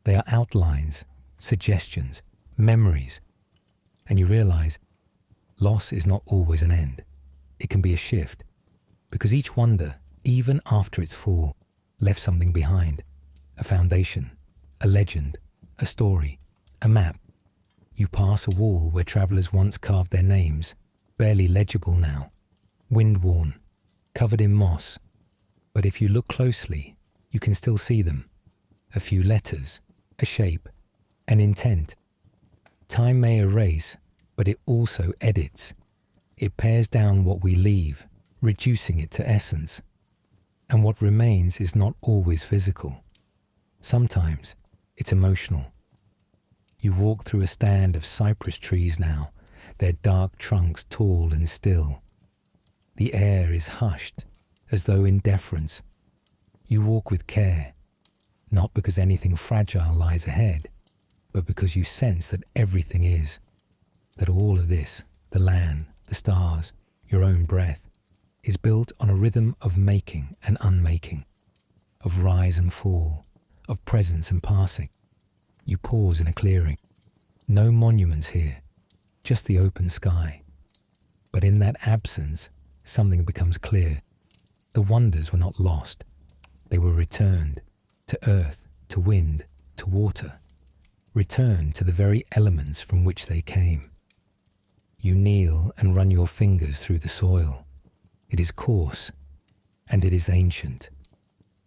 They are outlines, suggestions, memories. And you realise, loss is not always an end. It can be a shift, because each wonder, even after its fall, left something behind. A foundation, a legend, a story, a map. You pass a wall where travellers once carved their names, barely legible now. Wind-worn, covered in moss, but if you look closely, you can still see them. A few letters, a shape, an intent. Time may erase, but it also edits. It pares down what we leave, reducing it to essence. And what remains is not always physical. Sometimes it's emotional. You walk through a stand of cypress trees now, their dark trunks tall and still. The air is hushed, as though in deference. You walk with care, not because anything fragile lies ahead, but because you sense that everything is, that all of this, the land, the stars, your own breath, is built on a rhythm of making and unmaking, of rise and fall, of presence and passing. You pause in a clearing. No monuments here, just the open sky. But in that absence, something becomes clear. The wonders were not lost. They were returned to earth, to wind, to water, returned to the very elements from which they came. You kneel and run your fingers through the soil. It is coarse, and it is ancient,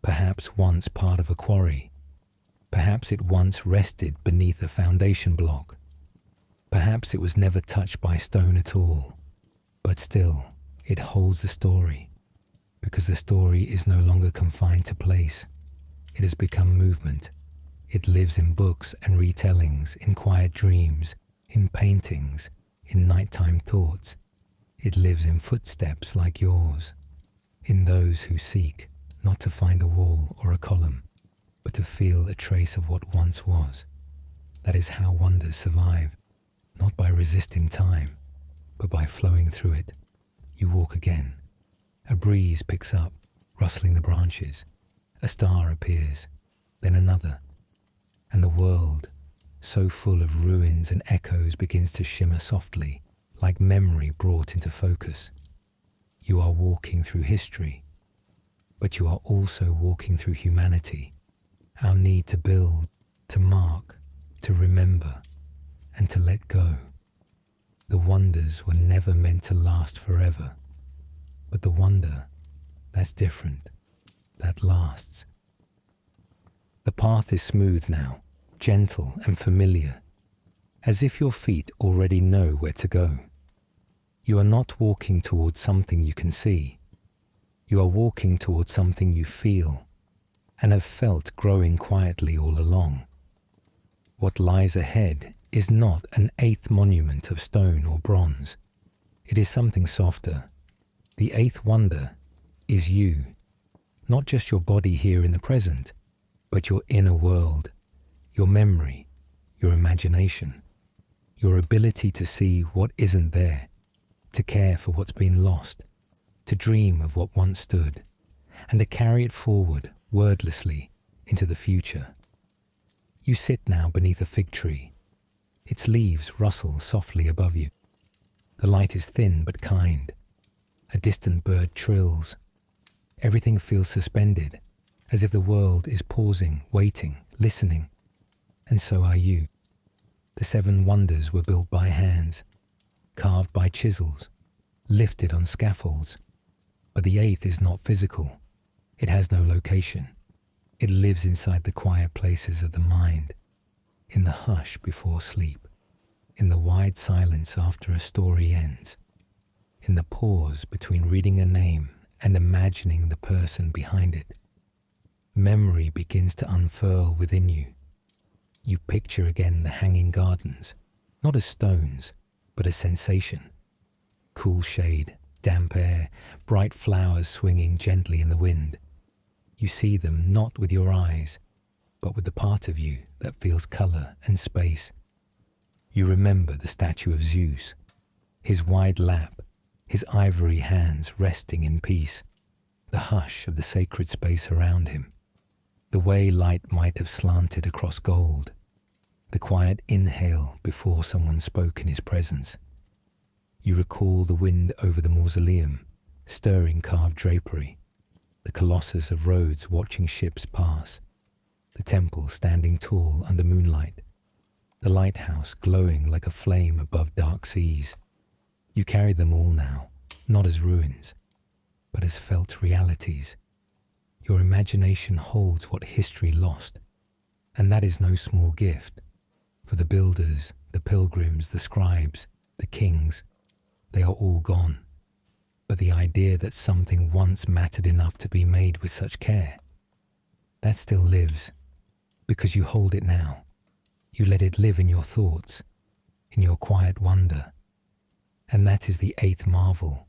perhaps once part of a quarry. Perhaps it once rested beneath a foundation block. Perhaps it was never touched by stone at all. But still, it holds the story, because the story is no longer confined to place. It has become movement. It lives in books and retellings, in quiet dreams, in paintings, in nighttime thoughts. It lives in footsteps like yours, in those who seek not to find a wall or a column, but to feel a trace of what once was. That is how wonders survive, not by resisting time, but by flowing through it. You walk again. A breeze picks up, rustling the branches. A star appears, then another. And the world, so full of ruins and echoes, begins to shimmer softly, like memory brought into focus. You are walking through history, but you are also walking through humanity, our need to build, to mark, to remember, and to let go. The wonders were never meant to last forever, but the wonder, that's different, that lasts. The path is smooth now, gentle and familiar, as if your feet already know where to go. You are not walking towards something you can see. You are walking towards something you feel and have felt growing quietly all along. What lies ahead is not an eighth monument of stone or bronze. It is something softer. The eighth wonder is you, not just your body here in the present, but your inner world, your memory, your imagination, your ability to see what isn't there, to care for what's been lost, to dream of what once stood, and to carry it forward wordlessly into the future. You sit now beneath a fig tree. Its leaves rustle softly above you. The light is thin but kind. A distant bird trills. Everything feels suspended, as if the world is pausing, waiting, listening. And so are you. The 7 wonders were built by hands, carved by chisels, lifted on scaffolds. But the 8th is not physical. It has no location. It lives inside the quiet places of the mind, in the hush before sleep, in the wide silence after a story ends, in the pause between reading a name and imagining the person behind it. Memory begins to unfurl within you. You picture again the hanging gardens, not as stones, but as sensation. Cool shade, damp air, bright flowers swinging gently in the wind. You see them not with your eyes, but with the part of you that feels colour and space. You remember the statue of Zeus, his wide lap, his ivory hands resting in peace, the hush of the sacred space around him, the way light might have slanted across gold, the quiet inhale before someone spoke in his presence. You recall the wind over the mausoleum, stirring carved drapery, the colossus of Rhodes watching ships pass, the temple standing tall under moonlight, the lighthouse glowing like a flame above dark seas. You carry them all now, not as ruins, but as felt realities. Your imagination holds what history lost, and that is no small gift. For the builders, the pilgrims, the scribes, the kings, they are all gone. But the idea that something once mattered enough to be made with such care, that still lives, because you hold it now. You let it live in your thoughts, in your quiet wonder. And that is the 8th marvel.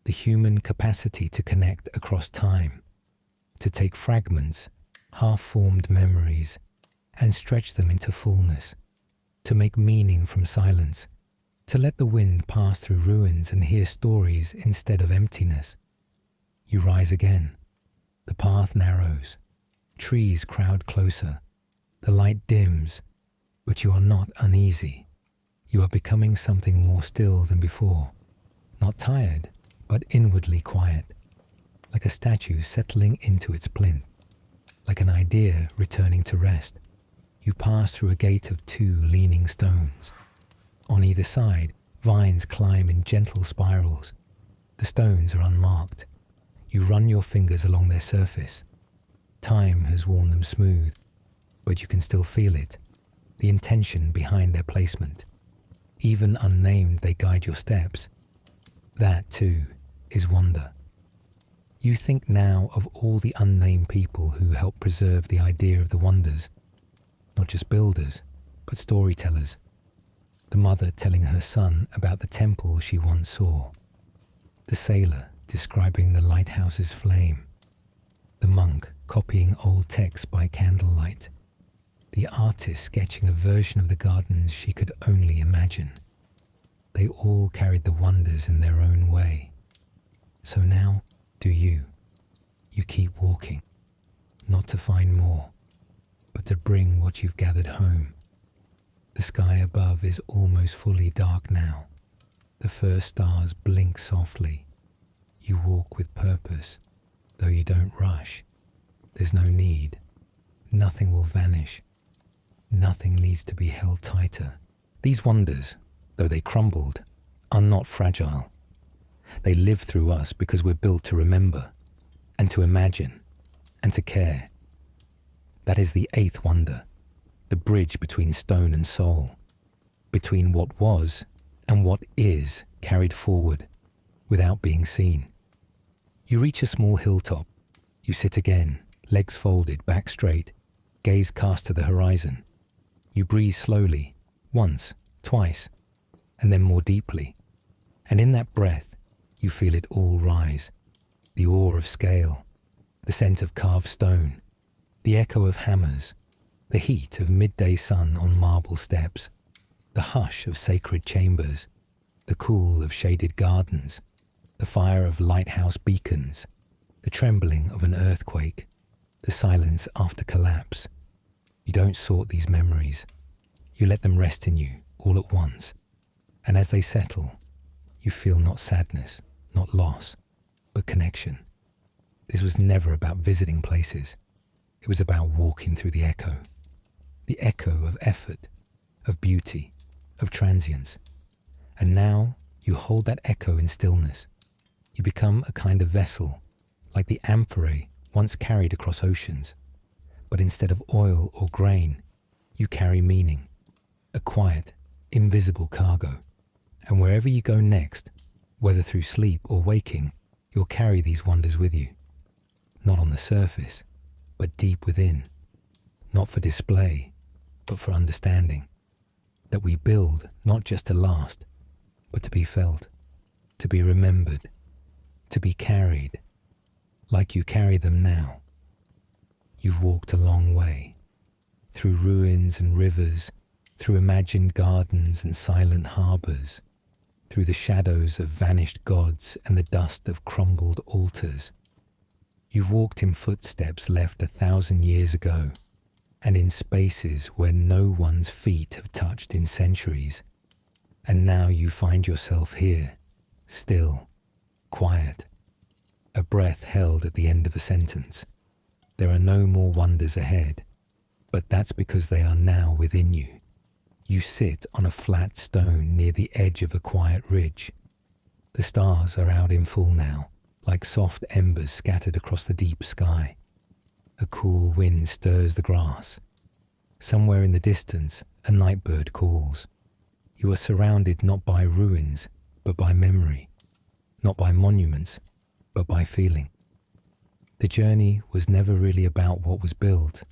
the human capacity to connect across time, to take fragments, half-formed memories, and stretch them into fullness, to make meaning from silence, to let the wind pass through ruins and hear stories instead of emptiness. You rise again. The path narrows. Trees crowd closer. The light dims, but you are not uneasy. You are becoming something more still than before. Not tired, but inwardly quiet, like a statue settling into its plinth, like an idea returning to rest. You pass through a gate of 2 leaning stones. On either side, vines climb in gentle spirals. The stones are unmarked. You run your fingers along their surface. Time has worn them smooth, but you can still feel it, the intention behind their placement. Even unnamed, they guide your steps. That, too, is wonder. You think now of all the unnamed people who help preserve the idea of the wonders, not just builders, but storytellers. The mother telling her son about the temple she once saw. The sailor describing the lighthouse's flame. The monk copying old texts by candlelight. The artist sketching a version of the gardens she could only imagine. They all carried the wonders in their own way. So now, do you. You keep walking, not to find more, but to bring what you've gathered home. The sky above is almost fully dark now. The first stars blink softly. You walk with purpose, though you don't rush. There's no need. Nothing will vanish. Nothing needs to be held tighter. These wonders, though they crumbled, are not fragile. They live through us because we're built to remember, and to imagine, and to care. That is the 8th wonder, the bridge between stone and soul, between what was and what is carried forward without being seen. You reach a small hilltop. You sit again, legs folded, back straight, gaze cast to the horizon. You breathe slowly, once, twice, and then more deeply. And in that breath, you feel it all rise. The awe of scale, the scent of carved stone, the echo of hammers, the heat of midday sun on marble steps, the hush of sacred chambers, the cool of shaded gardens, the fire of lighthouse beacons, the trembling of an earthquake, the silence after collapse. You don't sort these memories. You let them rest in you all at once. And as they settle, you feel not sadness, not loss, but connection. This was never about visiting places. It was about walking through the echo of effort, of beauty, of transience. And now you hold that echo in stillness. You become a kind of vessel, like the amphorae once carried across oceans. But instead of oil or grain, you carry meaning, a quiet, invisible cargo. And wherever you go next, whether through sleep or waking, you'll carry these wonders with you. Not on the surface, but deep within. Not for display, but for understanding. That we build not just to last, but to be felt, to be remembered, to be carried, like you carry them now. You've walked a long way, through ruins and rivers, through imagined gardens and silent harbours, through the shadows of vanished gods and the dust of crumbled altars. You've walked in footsteps left 1,000 years ago, and in spaces where no one's feet have touched in centuries. And now you find yourself here, still, quiet, a breath held at the end of a sentence. There are no more wonders ahead, but that's because they are now within you. You sit on a flat stone near the edge of a quiet ridge. The stars are out in full now, like soft embers scattered across the deep sky. A cool wind stirs the grass. Somewhere in the distance, a nightbird calls. You are surrounded not by ruins, but by memory. Not by monuments, but by feeling. The journey was never really about what was built.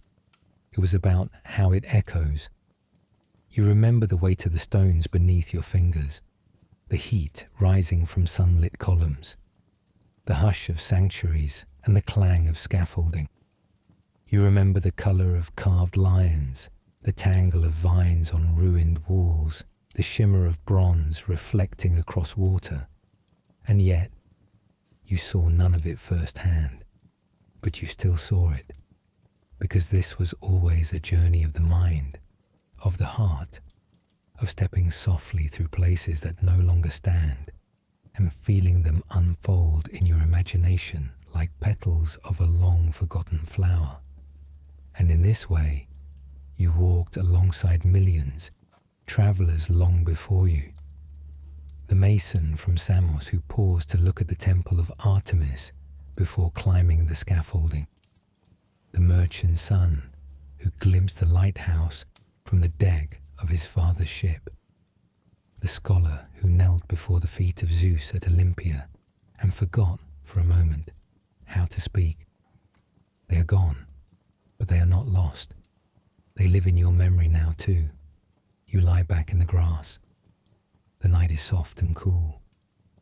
It was about how it echoes. You remember the weight of the stones beneath your fingers, the heat rising from sunlit columns, the hush of sanctuaries and the clang of scaffolding. You remember the colour of carved lions, the tangle of vines on ruined walls, the shimmer of bronze reflecting across water. And yet, you saw none of it firsthand, but you still saw it, because this was always a journey of the mind, of the heart, of stepping softly through places that no longer stand, and feeling them unfold in your imagination like petals of a long-forgotten flower. And in this way, you walked alongside millions, travellers long before you. The mason from Samos who paused to look at the Temple of Artemis before climbing the scaffolding. The merchant's son who glimpsed the lighthouse from the deck of his father's ship. The scholar who knelt before the feet of Zeus at Olympia and forgot for a moment how to speak. They are gone, but they are not lost. They live in your memory now too. You lie back in the grass. The night is soft and cool.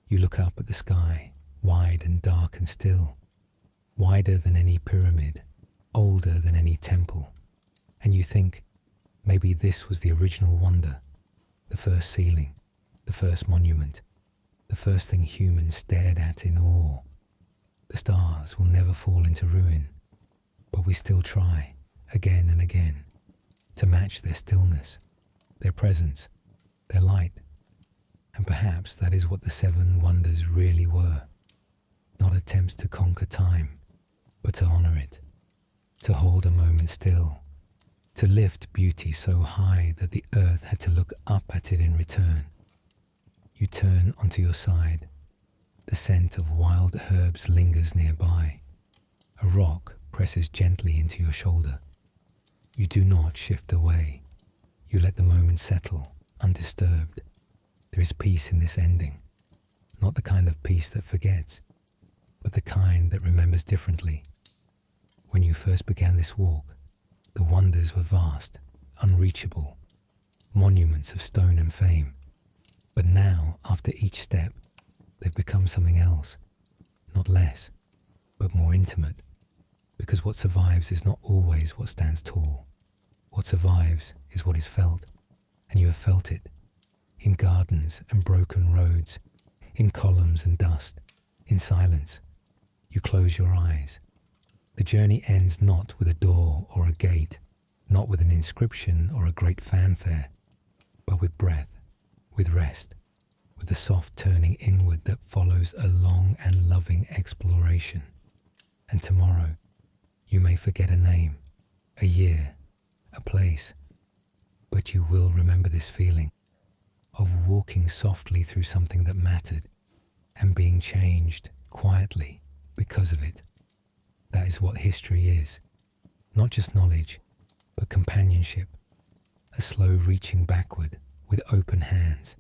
You look up at the sky, wide and dark and still, wider than any pyramid, older than any temple, and you think, maybe this was the original wonder, the first ceiling, the first monument, the first thing humans stared at in awe. The stars will never fall into ruin, but we still try, again and again, to match their stillness, their presence, their light. And perhaps that is what the seven wonders really were. Not attempts to conquer time, but to honour it, to hold a moment still, to lift beauty so high that the earth had to look up at it in return. You turn onto your side. The scent of wild herbs lingers nearby. A rock presses gently into your shoulder. You do not shift away. You let the moment settle, undisturbed. There is peace in this ending, not the kind of peace that forgets, but the kind that remembers differently. When you first began this walk, the wonders were vast, unreachable, monuments of stone and fame. But now, after each step, they've become something else, not less, but more intimate, because what survives is not always what stands tall. What survives is what is felt, and you have felt it. In gardens and broken roads, in columns and dust, in silence. You close your eyes. The journey ends not with a door or a gate, not with an inscription or a great fanfare, but with breath, with rest, with the soft turning inward that follows a long and loving exploration. And tomorrow, you may forget a name, a year, a place, but you will remember this feeling of walking softly through something that mattered and being changed quietly because of it. That is what history is. Not just knowledge, but companionship. A slow reaching backward with open hands.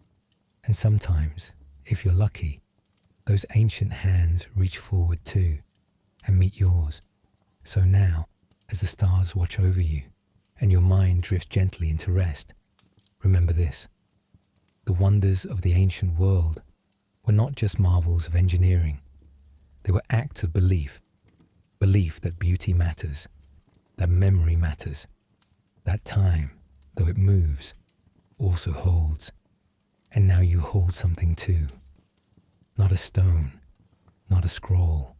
And sometimes, if you're lucky, those ancient hands reach forward too and meet yours. So now, as the stars watch over you and your mind drifts gently into rest, remember this. The wonders of the ancient world were not just marvels of engineering. They were acts of belief. Belief that beauty matters, that memory matters, that time, though it moves, also holds. And now you hold something too. Not a stone, not a scroll,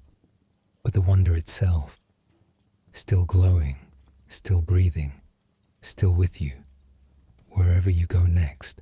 but the wonder itself. Still glowing, still breathing, still with you, wherever you go next.